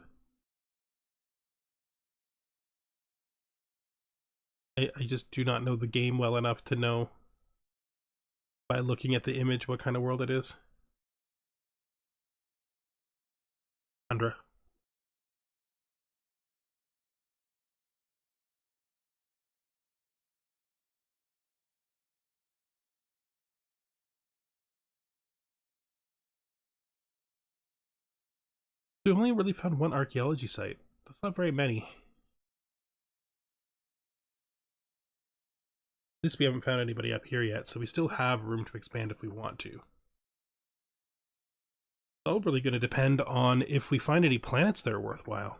I just do not know the game well enough to know by looking at the image what kind of world it is. Andra. We only really found one archaeology site. That's not very many. At least we haven't found anybody up here yet, so we still have room to expand if we want to. It's all really going to depend on if we find any planets that are worthwhile.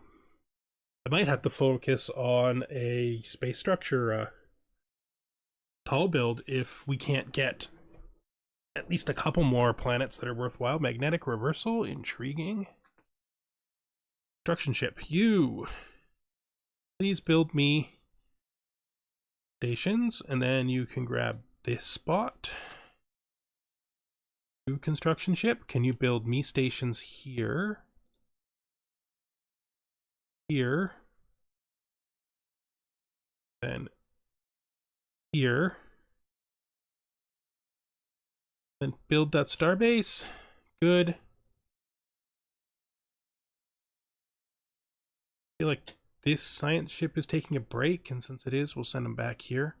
I might have to focus on a space structure tall build if we can't get at least a couple more planets that are worthwhile. Magnetic reversal, intriguing. Construction ship, you please build me stations, and then you can grab this spot. New construction ship, can you build me stations here? Here. Then here. Then build that starbase. Good. I feel like this science ship is taking a break, and since it is, we'll send them back here.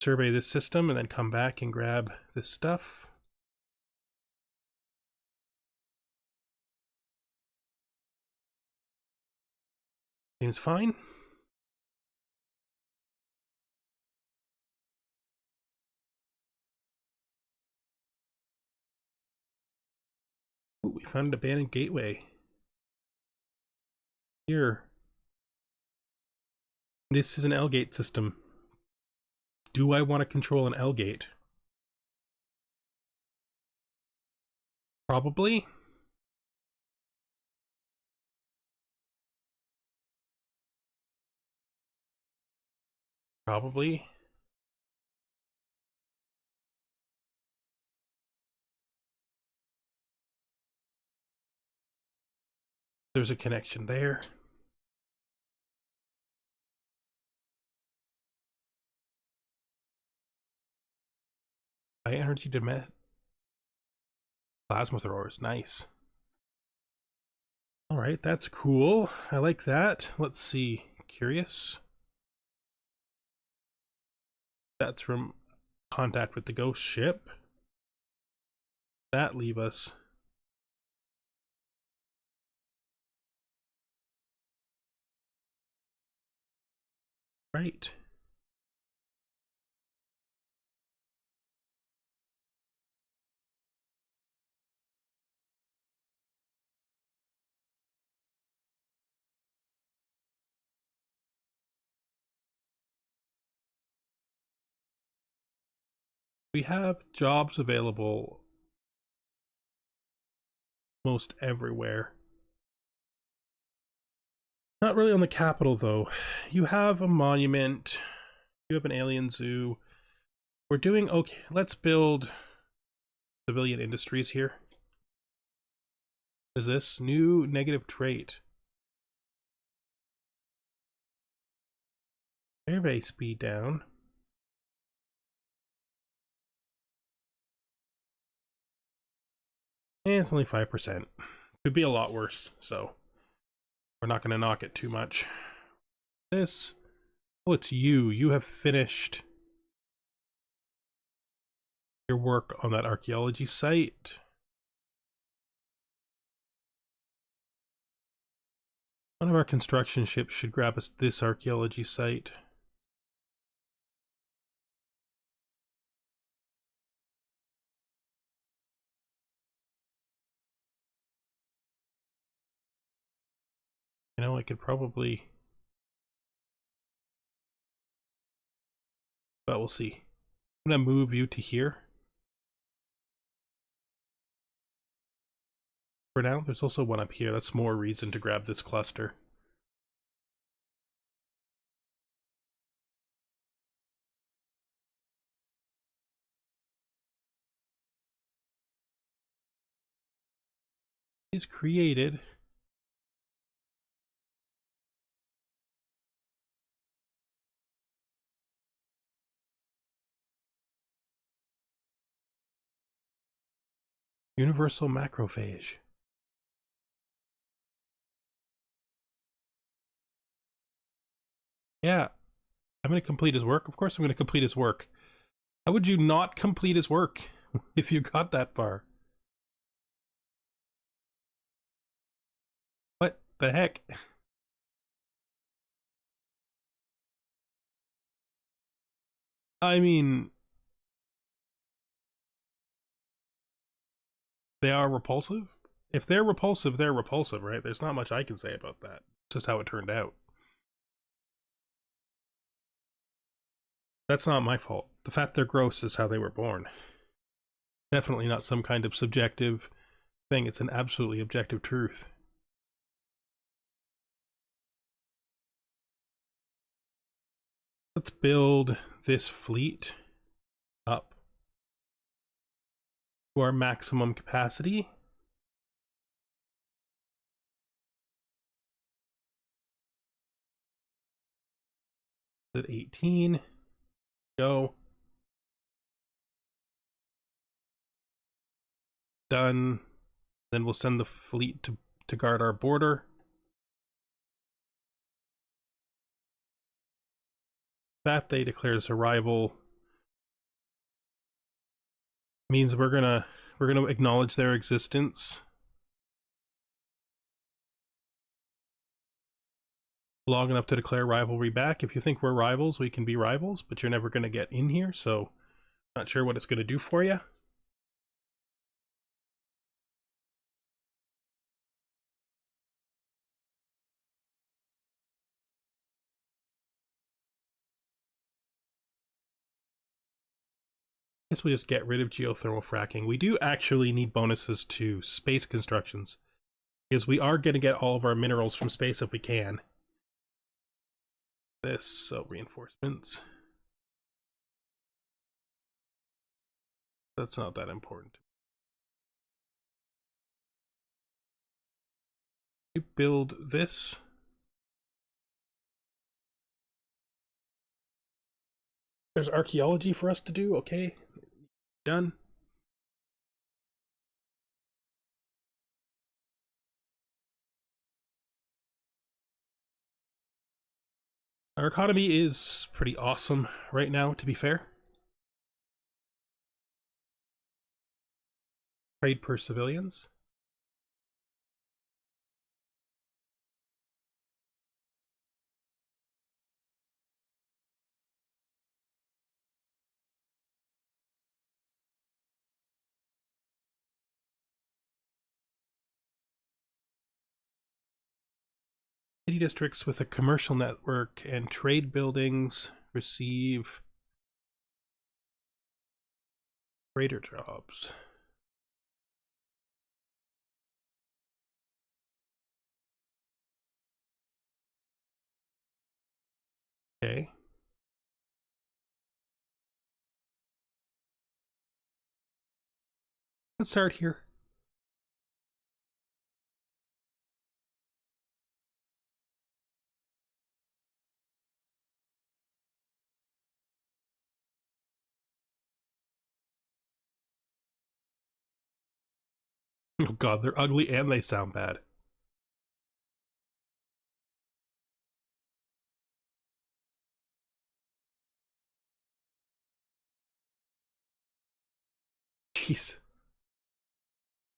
Survey this system and then come back and grab this stuff. Seems fine. Ooh, we found an abandoned gateway. Here. This is an L-gate system. Do I want to control an L-gate? Probably. Probably. There's a connection there. High energy demand. Plasma throwers, nice. All right, that's cool. I like that. Let's see. Curious. That's from contact with the ghost ship. That leave us. Right. We have jobs available most everywhere. Not really on the capital, though. You have a monument. You have an alien zoo. We're doing okay. Let's build civilian industries here. Is this new negative trait? Survey speed down. And it's only 5%. Could be a lot worse, so we're not going to knock it too much. This. Oh, it's you. You have finished your work on that archaeology site. One of our construction ships should grab us this archaeology site. You know, I could probably... But we'll see. I'm going to move you to here. For now, there's also one up here. That's more reason to grab this cluster. Is created. Universal macrophage. Yeah, I'm going to complete his work. Of course I'm going to complete his work. How would you not complete his work if you got that far? the heck? I mean, they are repulsive. If they're repulsive, right? There's not much I can say about that. It's just how it turned out. That's not my fault. The fact they're gross is how they were born. Definitely not some kind of subjective thing. It's an absolutely objective truth. Let's build this fleet up to our maximum capacity. At 18. Go. Done. Then we'll send the fleet to guard our border. That they declare us a rival means we're gonna acknowledge their existence long enough to declare rivalry back. If you think we're rivals, we can be rivals, but you're never gonna get in here, so not sure what it's gonna do for you. I guess we just get rid of geothermal fracking. We do actually need bonuses to space constructions, because we are going to get all of our minerals from space if we can. This, so reinforcements. That's not that important. You build this. There's archaeology for us to do, okay. Done. Our economy is pretty awesome right now, to be fair. Trade per civilians. City districts with a commercial network and trade buildings receive trader jobs. Okay. Let's start here. Oh god, they're ugly and they sound bad. Jeez.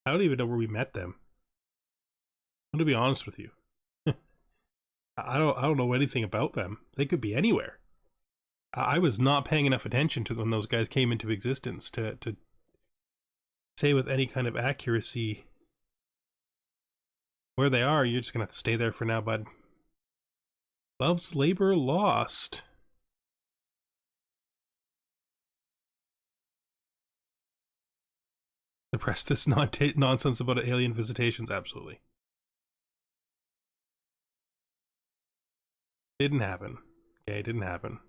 I don't even know where we met them. I'm gonna be honest with you. I don't know anything about them. They could be anywhere. I was not paying enough attention to when those guys came into existence to say with any kind of accuracy where they are. You're just gonna have to stay there for now, bud. Loves labor lost. Suppress this nonsense about alien visitations. Absolutely. Didn't happen. Okay, didn't happen.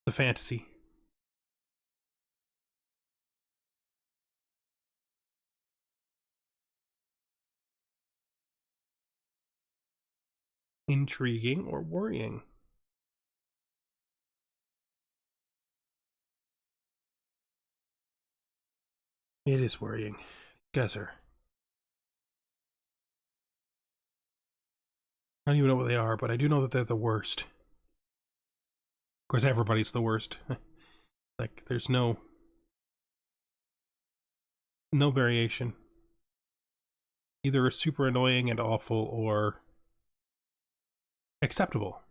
It's a fantasy. Intriguing or worrying? It is worrying. You guys are... I don't even know what they are, but I do know that they're the worst. Of course, everybody's the worst. Like, there's no variation. Either super annoying and awful or acceptable.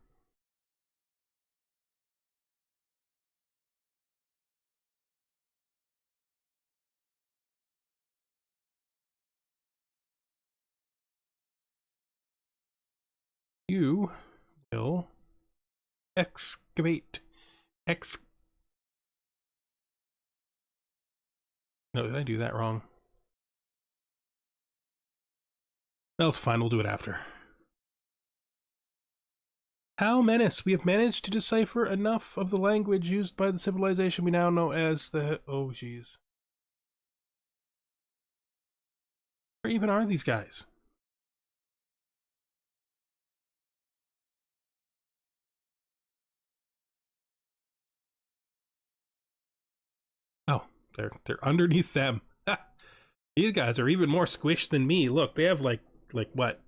You will excavate. No, did I do that wrong? Well, it's fine. We'll do it after. How menace. We have managed to decipher enough of the language used by the civilization we now know as the... Oh, jeez. Where even are these guys? Oh, they're underneath them. These guys are even more squished than me. Look, they have like what?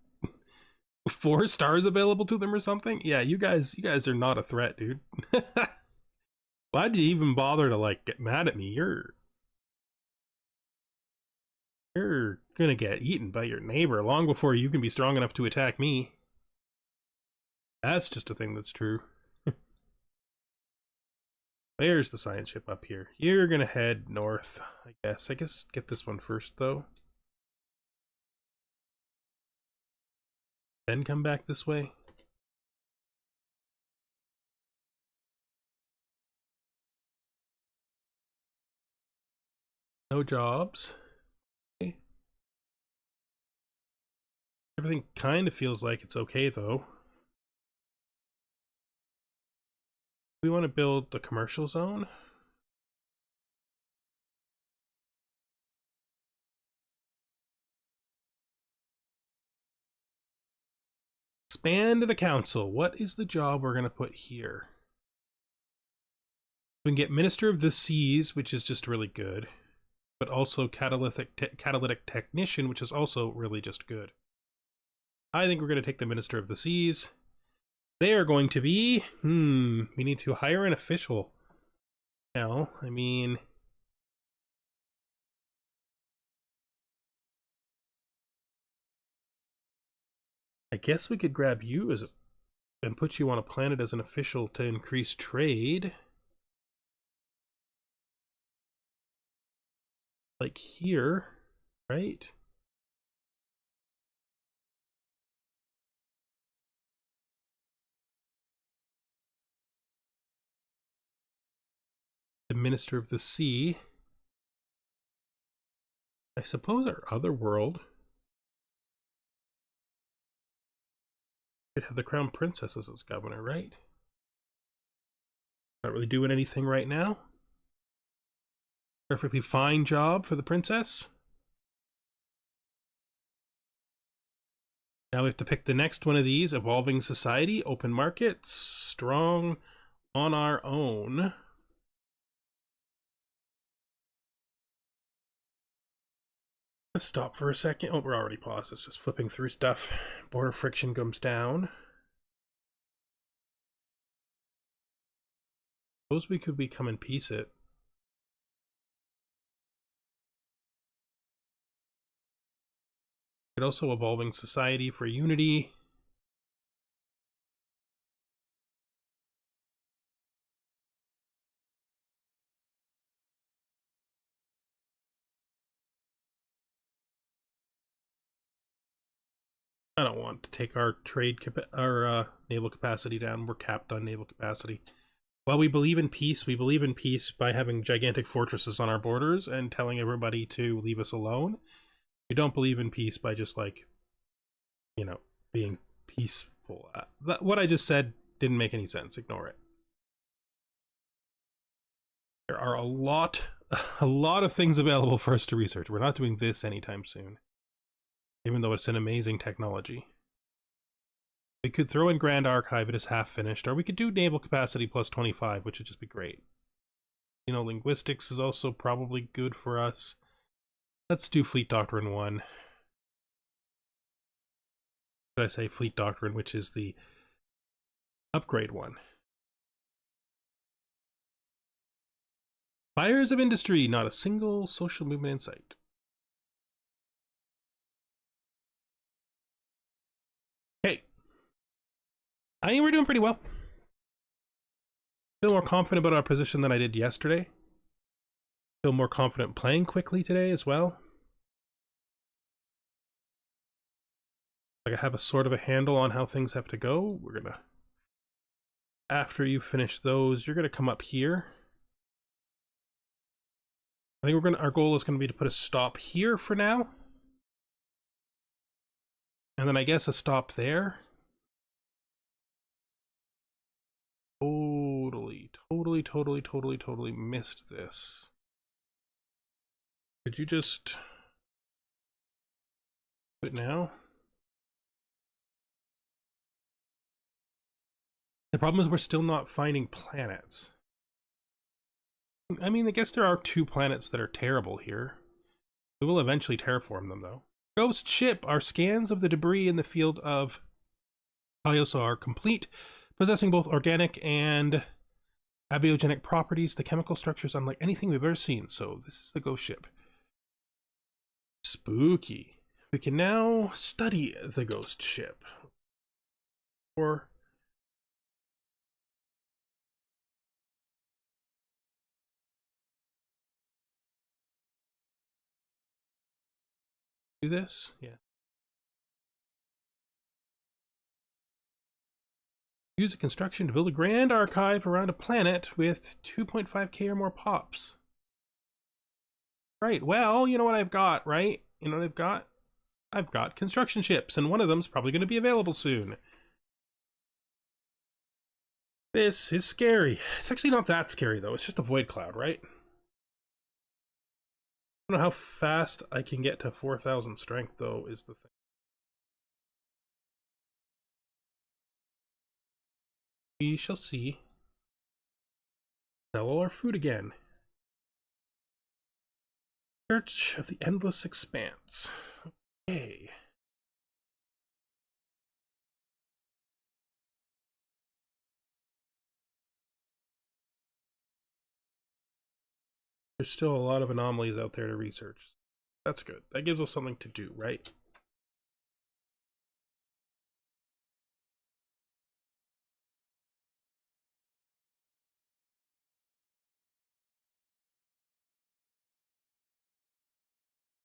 4 stars available to them or something? Yeah, you guys are not a threat, dude. Why'd you even bother to like get mad at me? You're gonna get eaten by your neighbor long before you can be strong enough to attack me. That's just a thing that's true. There's the science ship up here. You're gonna head north, I guess. I guess get this one first, though. Then come back this way. No jobs. Okay. Everything kind of feels like it's okay, though. We want to build the commercial zone. Expand the council. What is the job we're going to put here? We can get Minister of the Seas, which is just really good, but also catalytic technician, which is also really just good. I think we're going to take the Minister of the Seas. They are going to be... we need to hire an official. Now, I mean... I guess we could grab you as and put you on a planet as an official to increase trade. Like here, right? The Minister of the Sea. I suppose our other world could have the Crown Princess as its governor, right? Not really doing anything right now. Perfectly fine job for the princess. Now we have to pick the next one of these. Evolving society, open markets, strong on our own. Let's stop for a second. Oh, we're already paused. It's just flipping through stuff. Border friction comes down. Suppose we could become and piece it. But also evolving society for unity. I don't want to take our naval capacity down. We're capped on naval capacity. While we believe in peace by having gigantic fortresses on our borders and telling everybody to leave us alone. We don't believe in peace by just like, you know, being peaceful. What I just said didn't make any sense. Ignore it. There are a lot of things available for us to research. We're not doing this anytime soon, even though it's an amazing technology. We could throw in Grand Archive, it is half finished, or we could do naval capacity plus 25, which would just be great. You know, linguistics is also probably good for us. Let's do Fleet Doctrine 1. Did I say Fleet Doctrine, which is the upgrade one? Fires of industry, not a single social movement in sight. I think we're doing pretty well. Feel more confident about our position than I did yesterday. Feel more confident playing quickly today as well. Like I have a sort of a handle on how things have to go. We're gonna, after you finish those, you're gonna come up here. I think our goal is gonna be to put a stop here for now. And then I guess a stop there. Totally missed this. Could you just do it now? The problem is we're still not finding planets. I mean, I guess there are 2 planets that are terrible here. We will eventually terraform them, though. Ghost ship! Our scans of the debris in the field of Biogenesis are complete, possessing both organic and abiogenic properties. The chemical structure is unlike anything we've ever seen, so this is the ghost ship. Spooky. We can now study the ghost ship. Or do this? Yeah. Use a construction to build a grand archive around a planet with 2.5k or more pops. Right, well, you know what I've got, right? You know what I've got? I've got construction ships, and one of them's probably going to be available soon. This is scary. It's actually not that scary, though. It's just a void cloud, right? I don't know how fast I can get to 4,000 strength, though, is the thing. We shall see. Sell all our food again. Search of the endless expanse. Okay. There's still a lot of anomalies out there to research. That's good. That gives us something to do, right?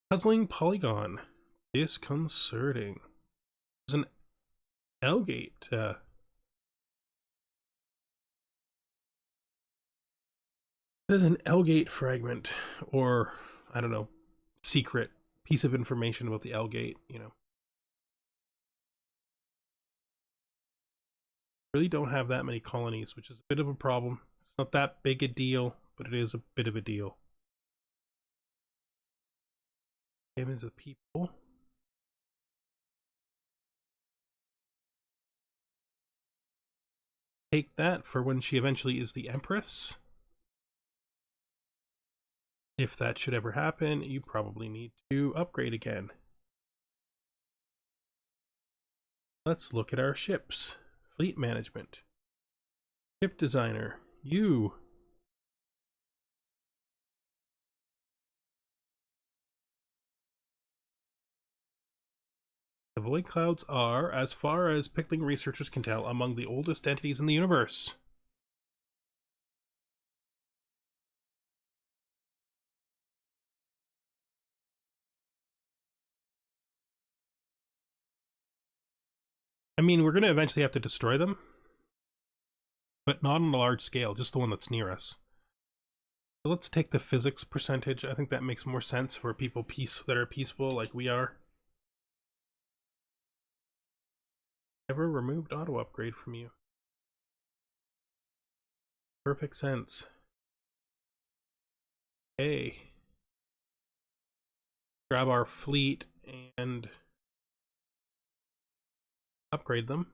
Puzzling polygon. Disconcerting. There's an L-gate. There's an L-gate fragment, or, I don't know, secret piece of information about the L-gate, you know. Really don't have that many colonies, which is a bit of a problem. It's not that big a deal, but it is a bit of a deal. Payments of people. Take that for when she eventually is the Empress. If that should ever happen, you probably need to upgrade again. Let's look at our ships. Fleet management. Ship designer. You. The void clouds are, as far as Pickling researchers can tell, among the oldest entities in the universe. I mean, we're going to eventually have to destroy them, but not on a large scale, just the one that's near us. So let's take the physics percentage. I think that makes more sense for people that are peaceful like we are. Ever removed auto upgrade from you. Perfect sense. Hey. Grab our fleet and upgrade them.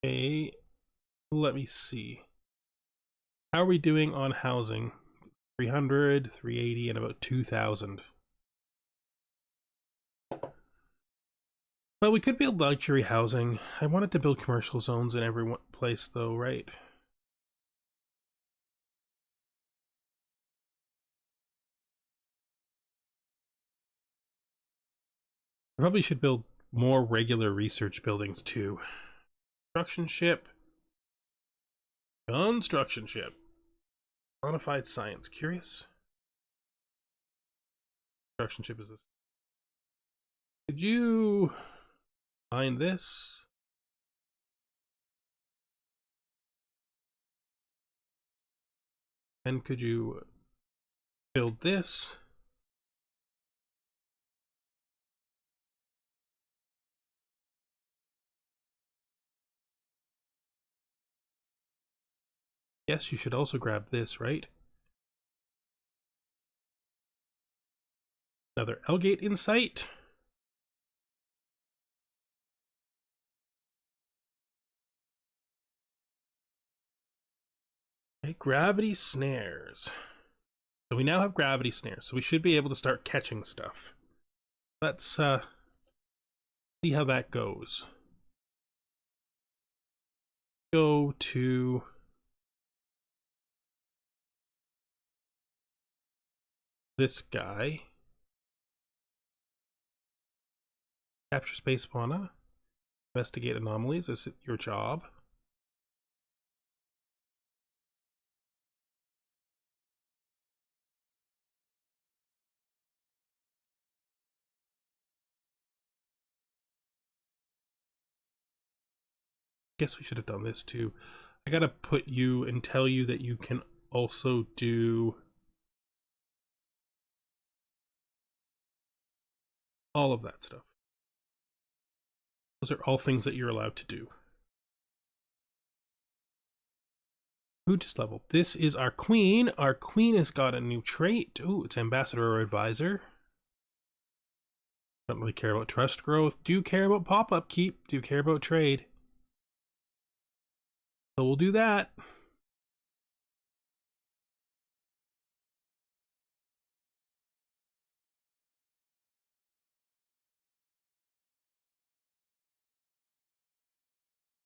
Okay, let me see. How are we doing on housing? 300, 380, and about 2,000. Well, we could build luxury housing. I wanted to build commercial zones in every place, though, right? I probably should build more regular research buildings, too. Construction ship. Construction ship. Modified science. Curious. Construction ship is this. Could you find this? And could you build this? Yes, you should also grab this, right? Another L-gate in sight. Okay, gravity snares. So we now have gravity snares, so we should be able to start catching stuff. Let's see how that goes. Go to this guy. Capture space fauna. Investigate anomalies. Is it your job? Guess we should have done this too. I gotta put you and tell you that you can also do all of that stuff. Those are all things that you're allowed to do. Who just leveled? This is our queen. Our queen has got a new trait. Ooh, it's ambassador or advisor. Don't really care about trust growth. Do care about pop-up keep. Do care about trade. So we'll do that.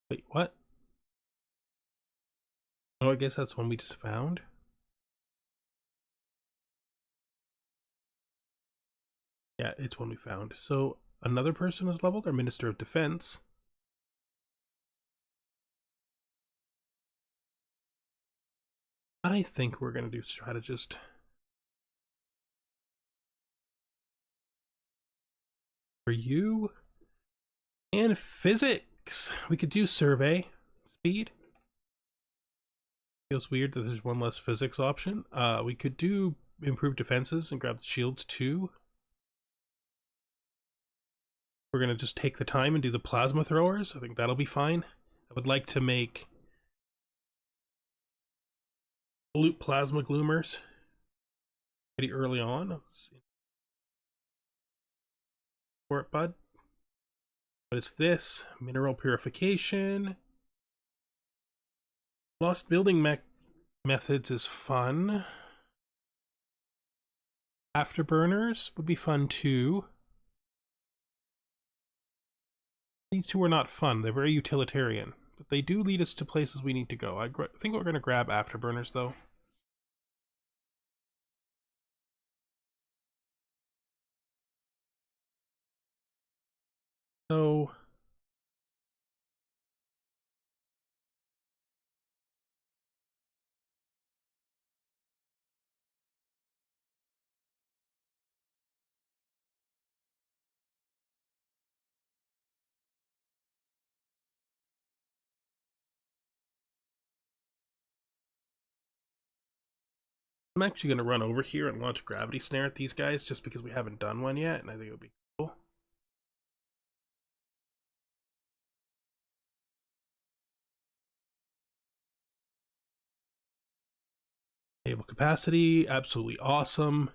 Wait, what? Oh, I guess that's one we just found. Yeah, it's one we found. So another person is leveled, our Minister of Defense. I think we're going to do strategist. For you. And physics. We could do survey. Speed. Feels weird that there's one less physics option. We could do improved defenses and grab the shields too. We're going to just take the time and do the plasma throwers. I think that'll be fine. I would like to make loot plasma gloomers pretty early on. Let's see. For it, bud. What is this? Mineral purification. Lost building methods is fun. Afterburners would be fun too. These two are not fun. They're very utilitarian, but they do lead us to places we need to go. I think we're going to grab afterburners though. So I'm actually going to run over here and launch a gravity snare at these guys just because we haven't done one yet, and I think it would be cool. Enable capacity, absolutely awesome.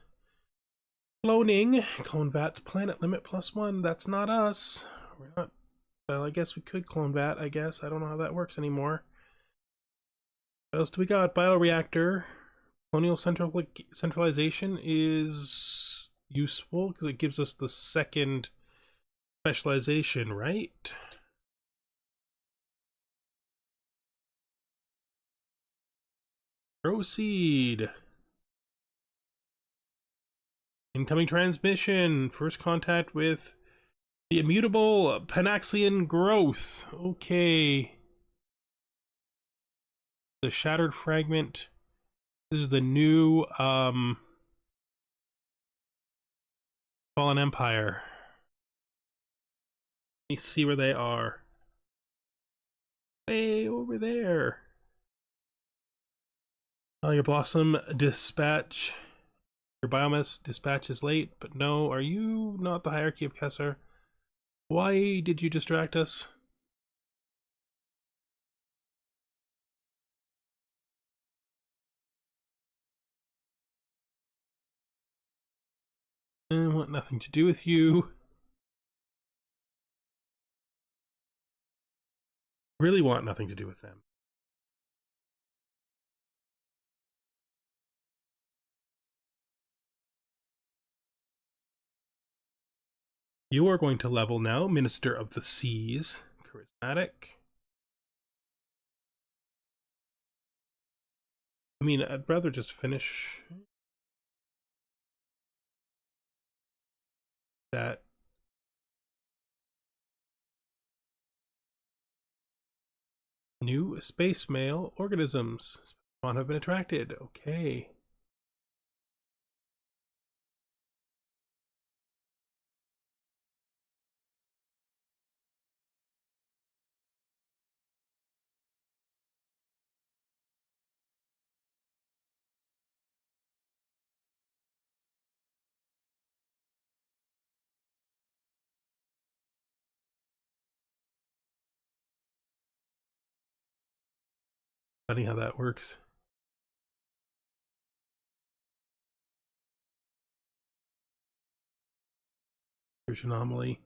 Cloning, clone Vat's planet limit +1. That's not us. We're not. Well, I guess we could clone Vat, I guess. I don't know how that works anymore. What else do we got? Bioreactor. Colonial centralization is useful because it gives us the second specialization, right? Proceed. Incoming transmission. First contact with the immutable Panaxian growth. Okay. The shattered fragment. This is the new Fallen Empire. Let me see where they are. Way over there. Oh, your Blossom dispatch. Your Biomass dispatch is late, but no, are you not the hierarchy of Kessler? Why did you distract us? I want nothing to do with you. Really want nothing to do with them. You are going to level now, Minister of the Seas. Charismatic. I mean, I'd rather just finish that. New space male organisms spawn have been attracted. Okay. Funny how that works. Search anomaly.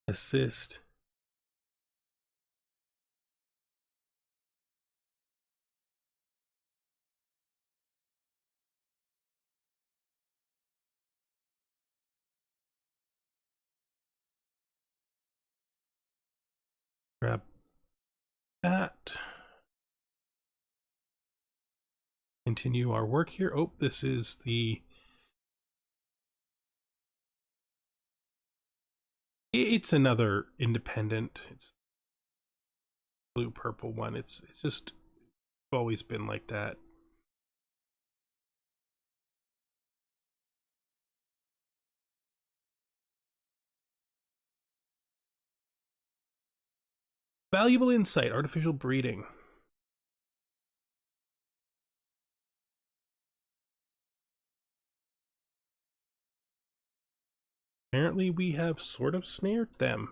Assist. Grab that. Continue our work here. Oh, this is the... It's another independent. It's blue-purple one. It's just always been like that. Valuable insight, artificial breeding. Apparently we have sort of snared them.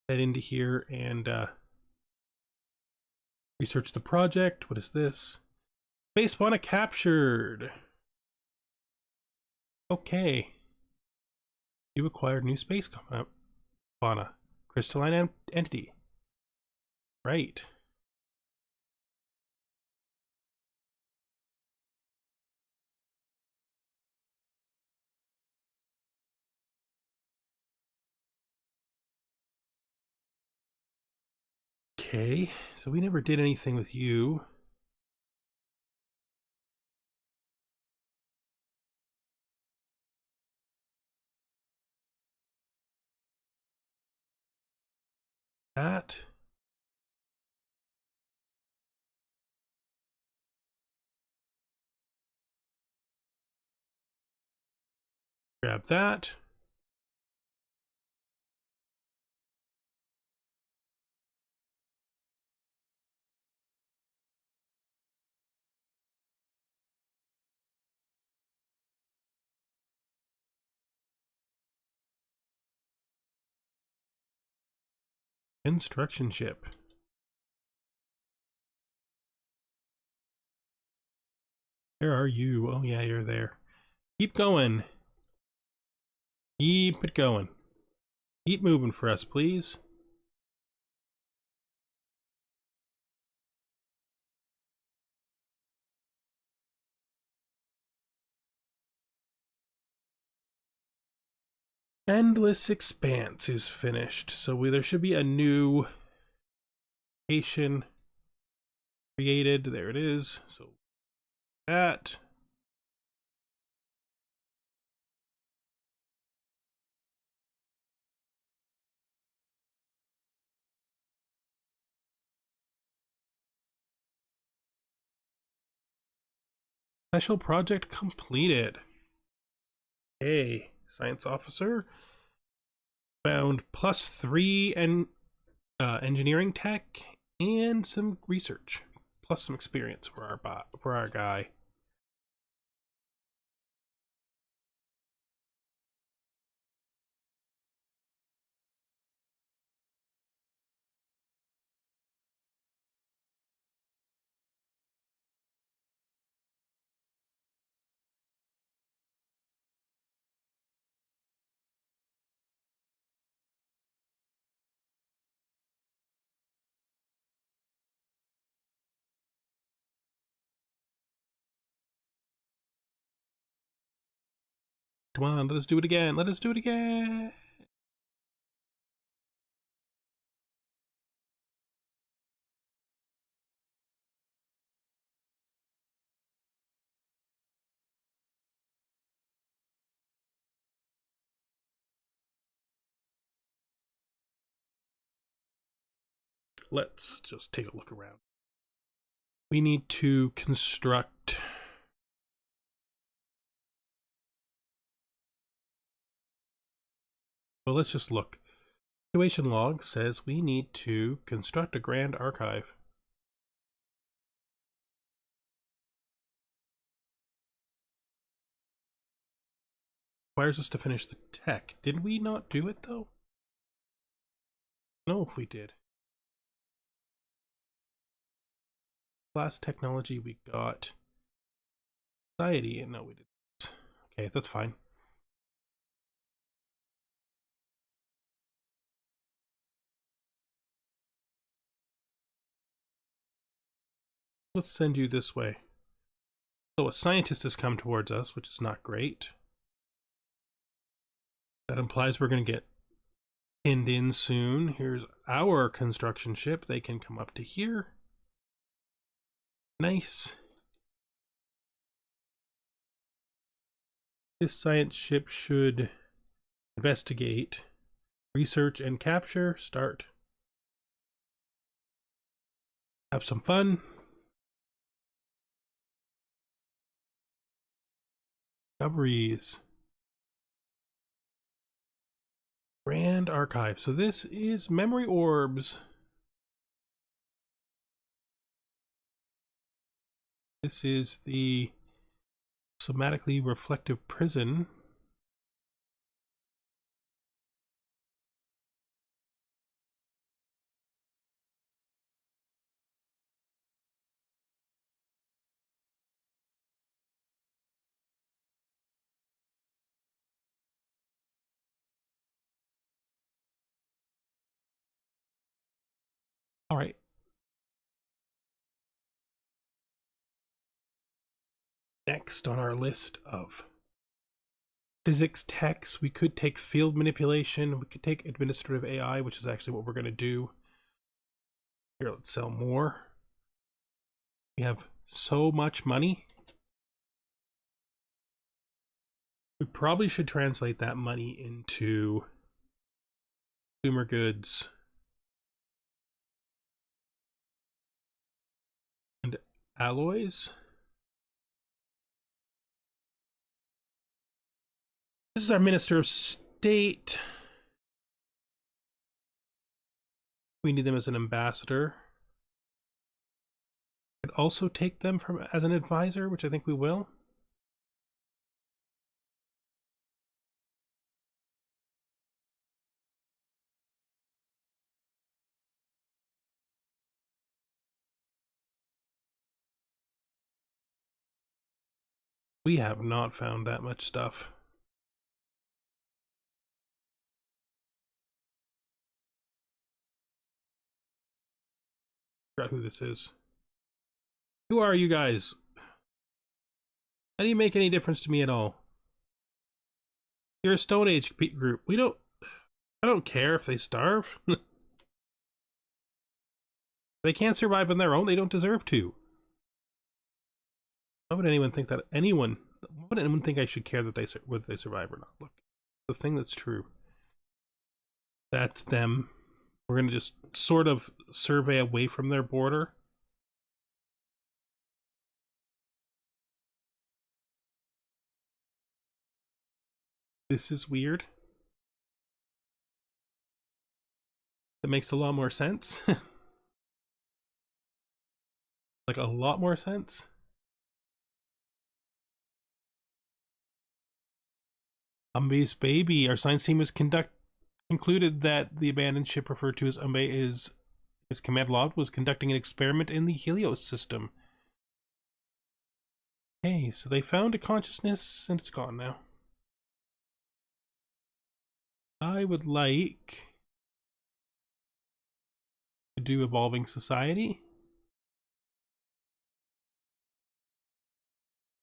Head into here and research the project. What is this? Space fauna captured. Okay. You acquired new space fauna. Crystalline entity. Right. Okay, so we never did anything with you. That. Grab that. Instruction ship. Where are you? Oh yeah, you're there. Keep going. Keep it going. Keep moving for us, please. Endless Expanse is finished, so there should be a new location created. There it is. So that. Special project completed. Hey, science officer. Found +3 and engineering tech and some research, plus some experience for our guy. Come on, let us do it again. Let us do it again. Let's just take a look around. We need to construct. Well, let's just look. Situation log says we need to construct a grand archive. Requires us to finish the tech. Did we not do it though? No, we did. Last technology we got society, and no, we didn't. Okay, that's fine. Let's send you this way. So a scientist has come towards us, which is not great. That implies we're going to get pinned in soon. Here's our construction ship. They can come up to here. Nice. This science ship should investigate, research, and capture. Start. Have some fun. Discoveries. Grand Archive. So this is memory orbs. This is the somatically reflective prison. All right. Next on our list of physics techs, we could take field manipulation. We could take administrative AI, which is actually what we're going to do. Here, let's sell more. We have so much money. We probably should translate that money into consumer goods and alloys. This is our Minister of State. We need them as an ambassador. Could also take them from as an advisor, which I think we will. We have not found that much stuff. I forgot who this is. Who are you guys? How do you make any difference to me at all? You're a Stone Age group. I don't care if they starve. They can't survive on their own. They don't deserve to. Why would anyone think that? Why would anyone think I should care that whether they survive or not? Look, the thing that's true. That's them. We're gonna just sort of survey away from their border. This is weird. That makes a lot more sense. Like a lot more sense. Umbe's baby. Our science team has concluded that the abandoned ship referred to as Umbe is his command log was conducting an experiment in the Helios system. Okay, so they found a consciousness and it's gone now. I would like to do evolving society.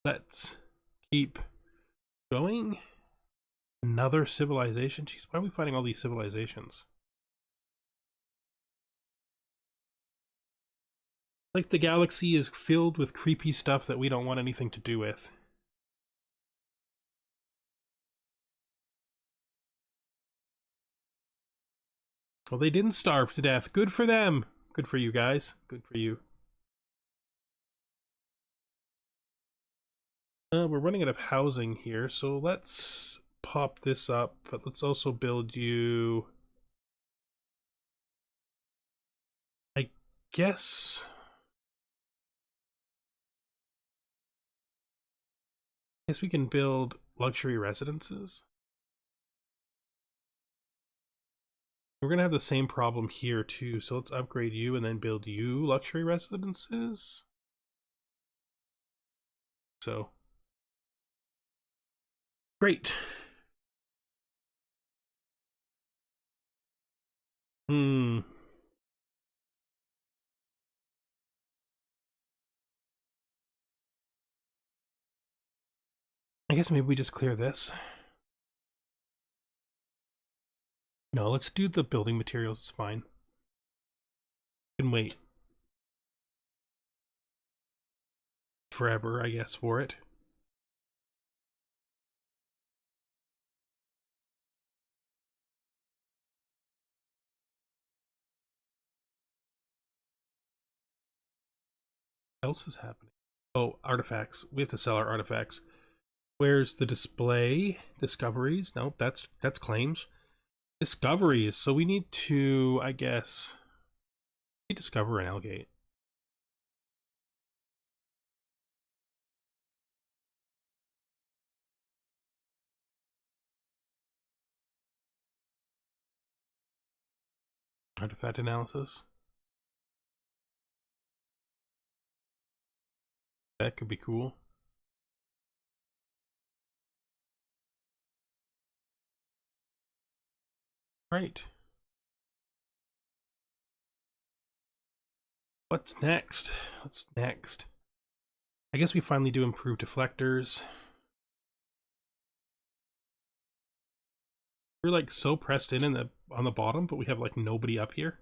Let's keep going. Another civilization? Jeez, why are we finding all these civilizations? Like the galaxy is filled with creepy stuff that we don't want anything to do with. Well, they didn't starve to death. Good for them. Good for you guys. Good for you. We're running out of housing here, so let's pop this up, but let's also build you... I guess we can build luxury residences. We're gonna have the same problem here too, so let's upgrade you and then build you luxury residences. So great. I guess maybe we just clear this. No, let's do the building materials, it's fine. We can wait forever, I guess, for it. What else is happening? Oh, artifacts. We have to sell our artifacts. Where's the display? Discoveries? Nope, that's claims. Discoveries. So we need to, I guess, discover an Elgate. Artifact analysis. That could be cool. Right. What's next? What's next? I guess we finally do improve deflectors. We're like so pressed in on the bottom, but we have like nobody up here.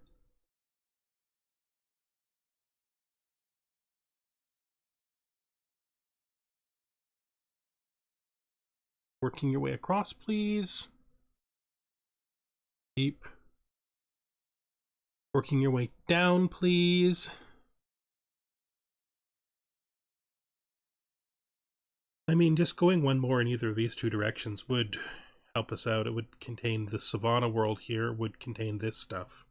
Working your way across, please. Keep working your way down, please. I mean, just going one more in either of these two directions would help us out. It would contain the Savannah world here, would contain this stuff.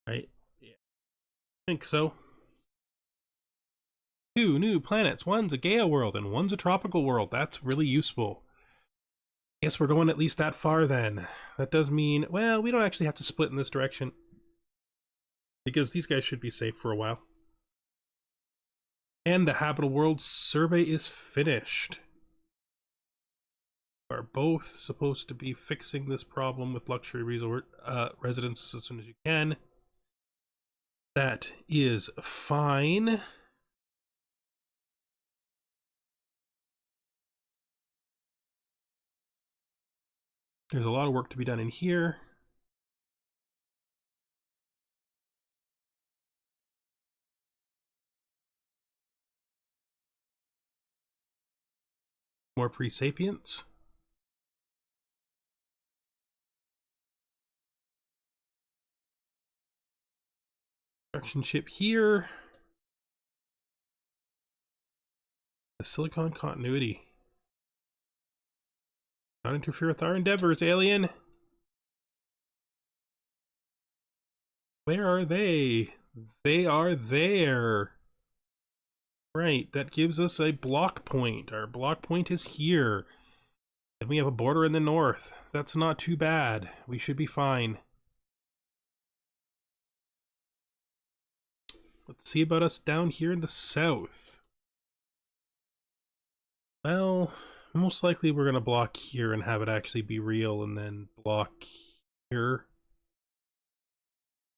Right? Yeah. I think so. 2 new planets. One's a Gaia world and one's a tropical world. That's really useful. Guess we're going at least that far then. That does mean, well, we don't actually have to split in this direction, because these guys should be safe for a while. And the habitable world survey is finished. We are both supposed to be fixing this problem with luxury resort residences as soon as you can. That is fine. There's a lot of work to be done in here. More pre-sapients. Construction ship here. The silicon continuity. Not interfere with our endeavors, alien. Where are they? They are there. Right, that gives us a block point. Our block point is here. And we have a border in the north. That's not too bad. We should be fine. Let's see about us down here in the south. Well, most likely we're going to block here and have it actually be real, and then block here.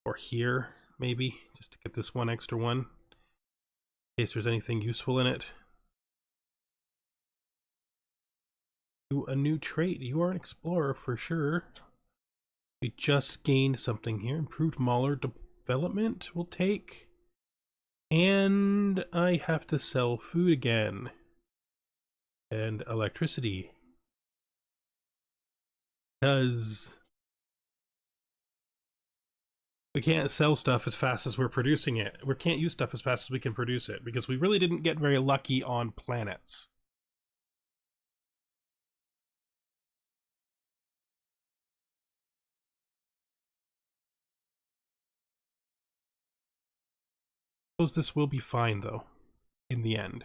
Or here, maybe, just to get this one extra one. In case there's anything useful in it. Do a new trait. You are an explorer for sure. We just gained something here. Improved Mauler development will take. And I have to sell food again. And electricity. Because we can't sell stuff as fast as we're producing it. We can't use stuff as fast as we can produce it, because we really didn't get very lucky on planets. I suppose this will be fine, though, in the end.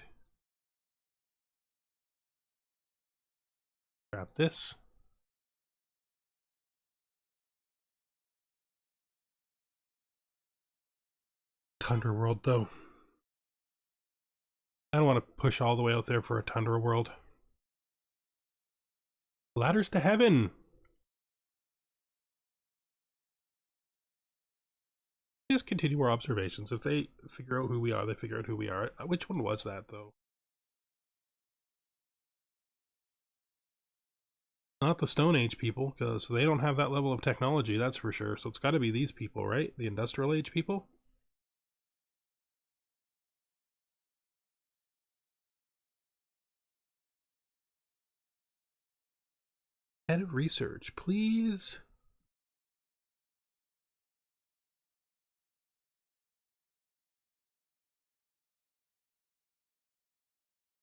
Grab this. Tundra world, though. I don't want to push all the way out there for a tundra world. Ladders to heaven! Just continue our observations. If they figure out who we are, they figure out who we are. Which one was that, though? Not the Stone Age people, because they don't have that level of technology, that's for sure. So it's got to be these people, right? The Industrial Age people? Head of research, please.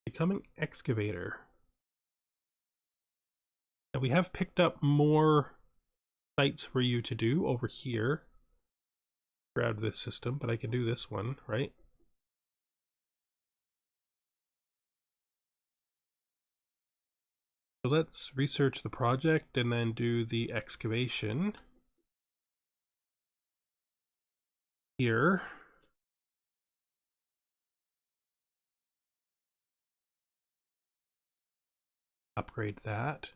Becoming excavator. Now we have picked up more sites for you to do over here. Grab this system, but I can do this one, right? So let's research the project and then do the excavation here. Upgrade that.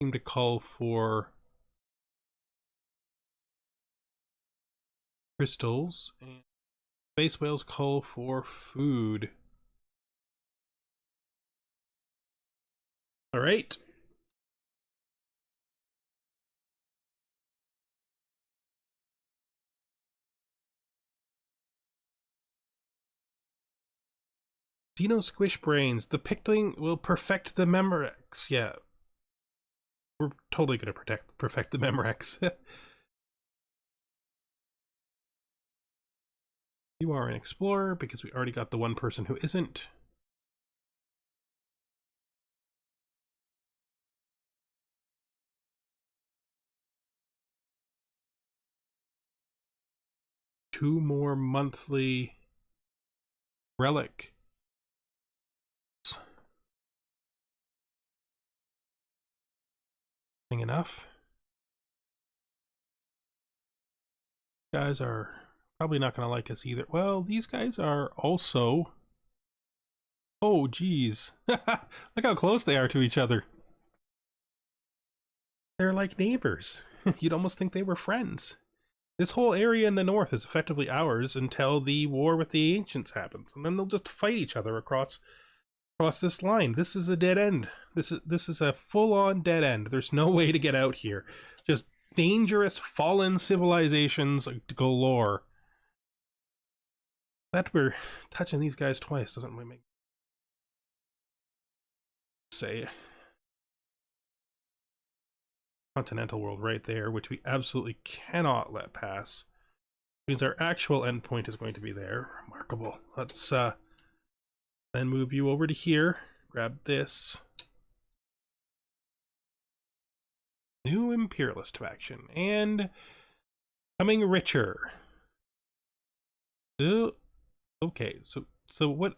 Seem to call for crystals, and space whales call for food. All right. Xeno Squish Brains. The Pickling will perfect the Memorex. Yeah. We're totally going to perfect the Memorex. You are an explorer because we already got the one person who isn't. Two more monthly relic. enough. Guys are probably not going to like us either. Well, these guys are also... Oh, geez. Look how close they are to each other. They're like neighbors. You'd almost think they were friends. This whole area in the north is effectively ours until the war with the ancients happens, and then they'll just fight each other across this line. This is a dead end. This is a full-on dead end. There's no way to get out here. Just dangerous fallen civilizations galore. That we're touching these guys twice doesn't really make say continental world right there, which we absolutely cannot let pass. Means our actual endpoint is going to be there. Remarkable. Let's then move you over to here. Grab this. New imperialist faction and becoming richer. Okay, so what?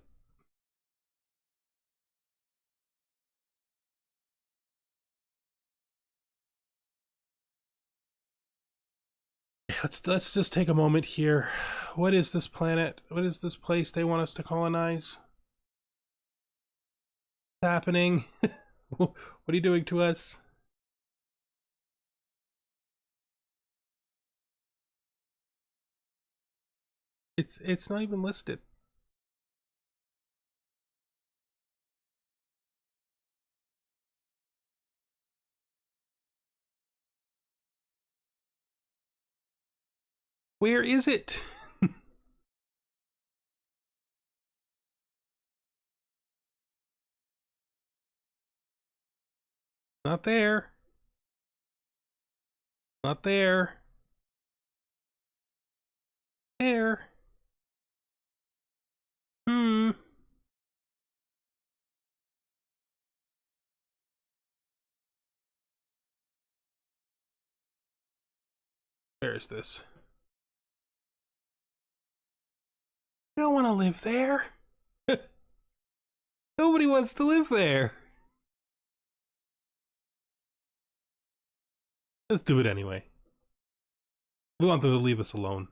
Let's just take a moment here. What is this planet? What is this place they want us to colonize? What's happening? What are you doing to us? It's not even listed. Where is it? Not there. Not there. There. Where is this? I don't want to live there. Nobody wants to live there. Let's do it anyway. We want them to leave us alone.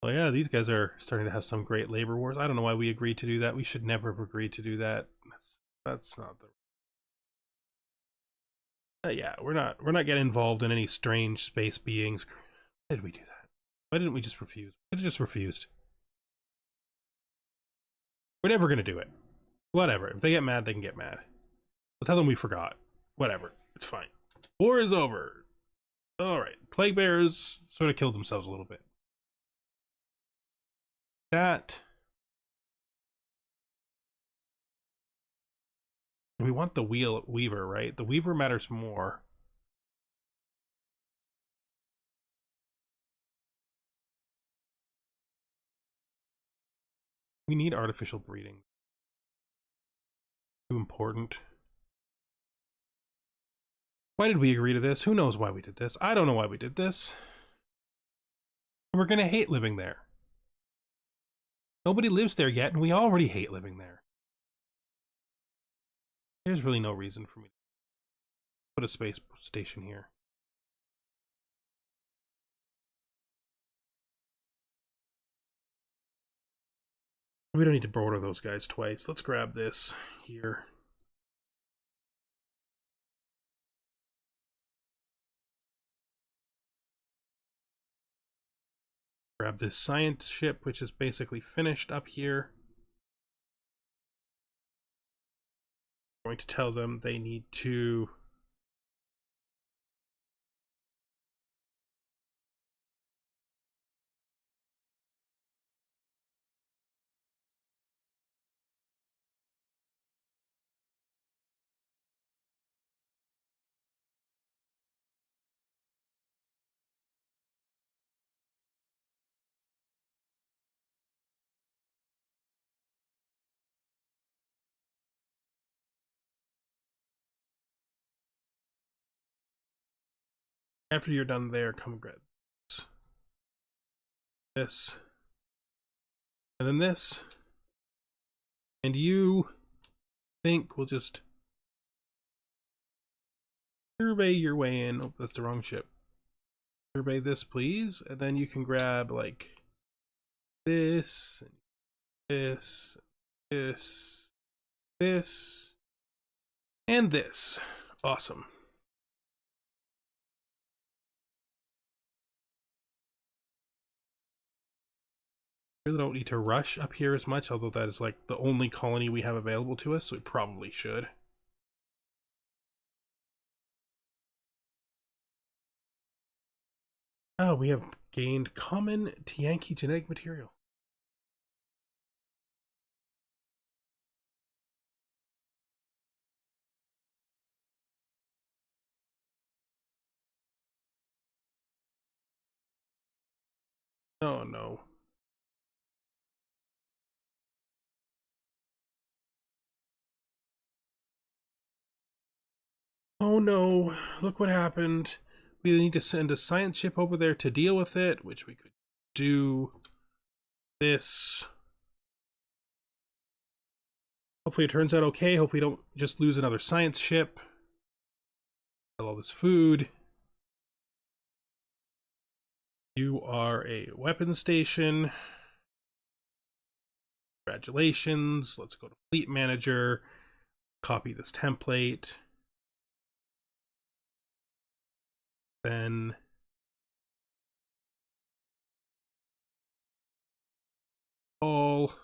Oh yeah, these guys are starting to have some great labor wars. I don't know why we agreed to do that. We should never have agreed to do that. That's not the... yeah, we're not getting involved in any strange space beings. Why did we do that? Why didn't we just refuse? We could have just refused. We're never gonna do it. Whatever. If they get mad, they can get mad. We'll tell them we forgot. Whatever. It's fine. War is over. Alright. Plague bears sort of killed themselves a little bit. That. We want the weaver, right? The weaver matters more. We need artificial breeding. Too important. Why did we agree to this? Who knows why we did this? I don't know why we did this. We're gonna hate living there. Nobody lives there yet, and we already hate living there. There's really no reason for me to put a space station here. We don't need to border those guys twice. Let's grab this here. Grab this science ship, which is basically finished up here. I'm going to tell them they need to after you're done there, come grab this. this, and then this, and you think we'll just survey your way in. Oh, that's the wrong ship. Survey this, please, and then you can grab like this, this, this, this, and this. Awesome. Really don't need to rush up here as much, although that is like the only colony we have available to us, so we probably should. Oh, we have gained common Tianki genetic material. Oh no. Oh no, look what happened. We need to send a science ship over there to deal with it, which we could do this. Hopefully it turns out okay. Hope we don't just lose another science ship. Sell all this food. You are a weapon station. Congratulations. Let's go to Fleet Manager. Copy this template. Then all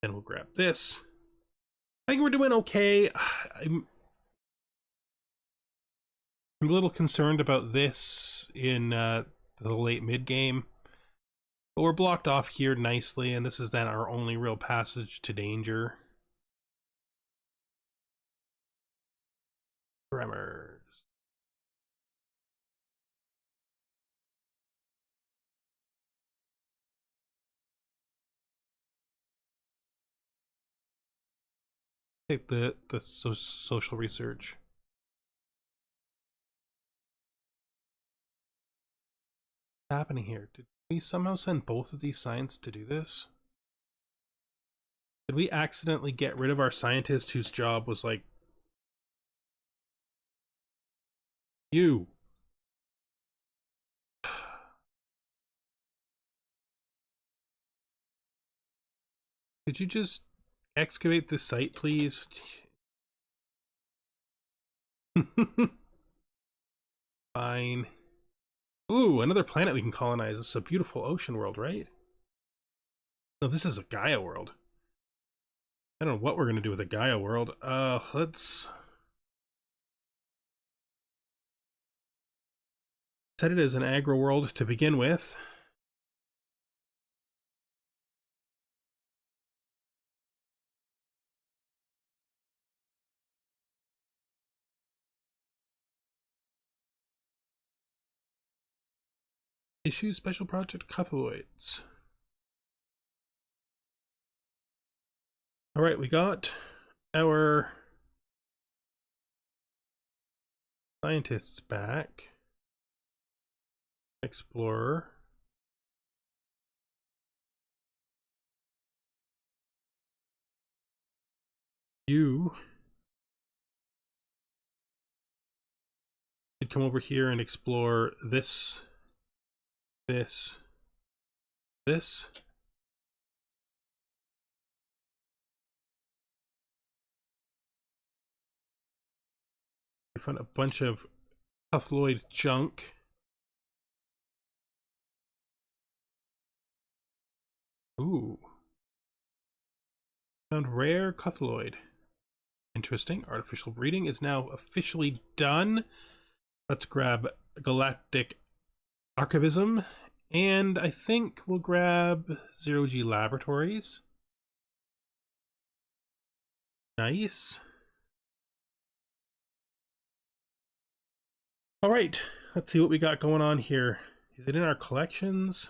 then we'll grab this. I think we're doing okay. I'm a little concerned about this in the late mid game, but we're blocked off here nicely, and this is then our only real passage to danger. Tremors. Take the social research. What's happening here? Did we somehow send both of these science to do this? Did we accidentally get rid of our scientist whose job was like you? Could you just excavate this site, please? Fine. Ooh, another planet we can colonize. It's a beautiful ocean world, right? No, this is a Gaia world. I don't know what we're gonna do with a Gaia world. Let's set it as an agro world to begin with. Issue special project Cthulhuids. Alright, we got our scientists back. Explorer. You should come over here and explore this. This. We found a bunch of Cthulhuid junk. Ooh. Found rare Cthulhuid. Interesting. Artificial breeding is now officially done. Let's grab Galactic Archivism. And I think we'll grab Zero-G Laboratories. Nice. Alright, let's see what we got going on here. Is it in our collections?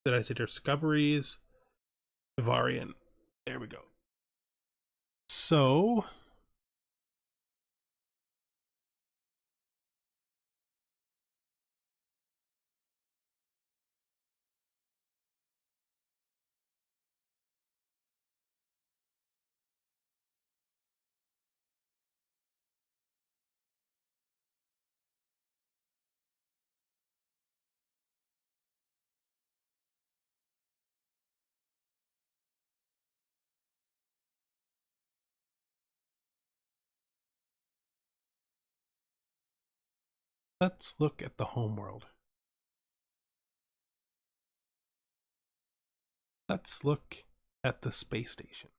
Did I say discoveries? Variant. There we go. So let's look at the homeworld. Let's look at the space station.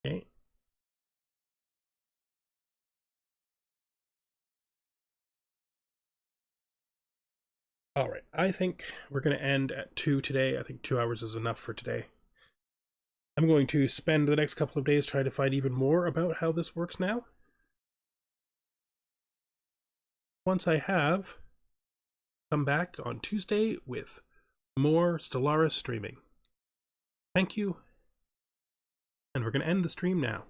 Okay. All right. I think we're going to end at 2 today. I think 2 hours is enough for today. I'm going to spend the next couple of days trying to find even more about how this works now. Once I have, come back on Tuesday with more Stellaris streaming. Thank you, and we're going to end the stream now.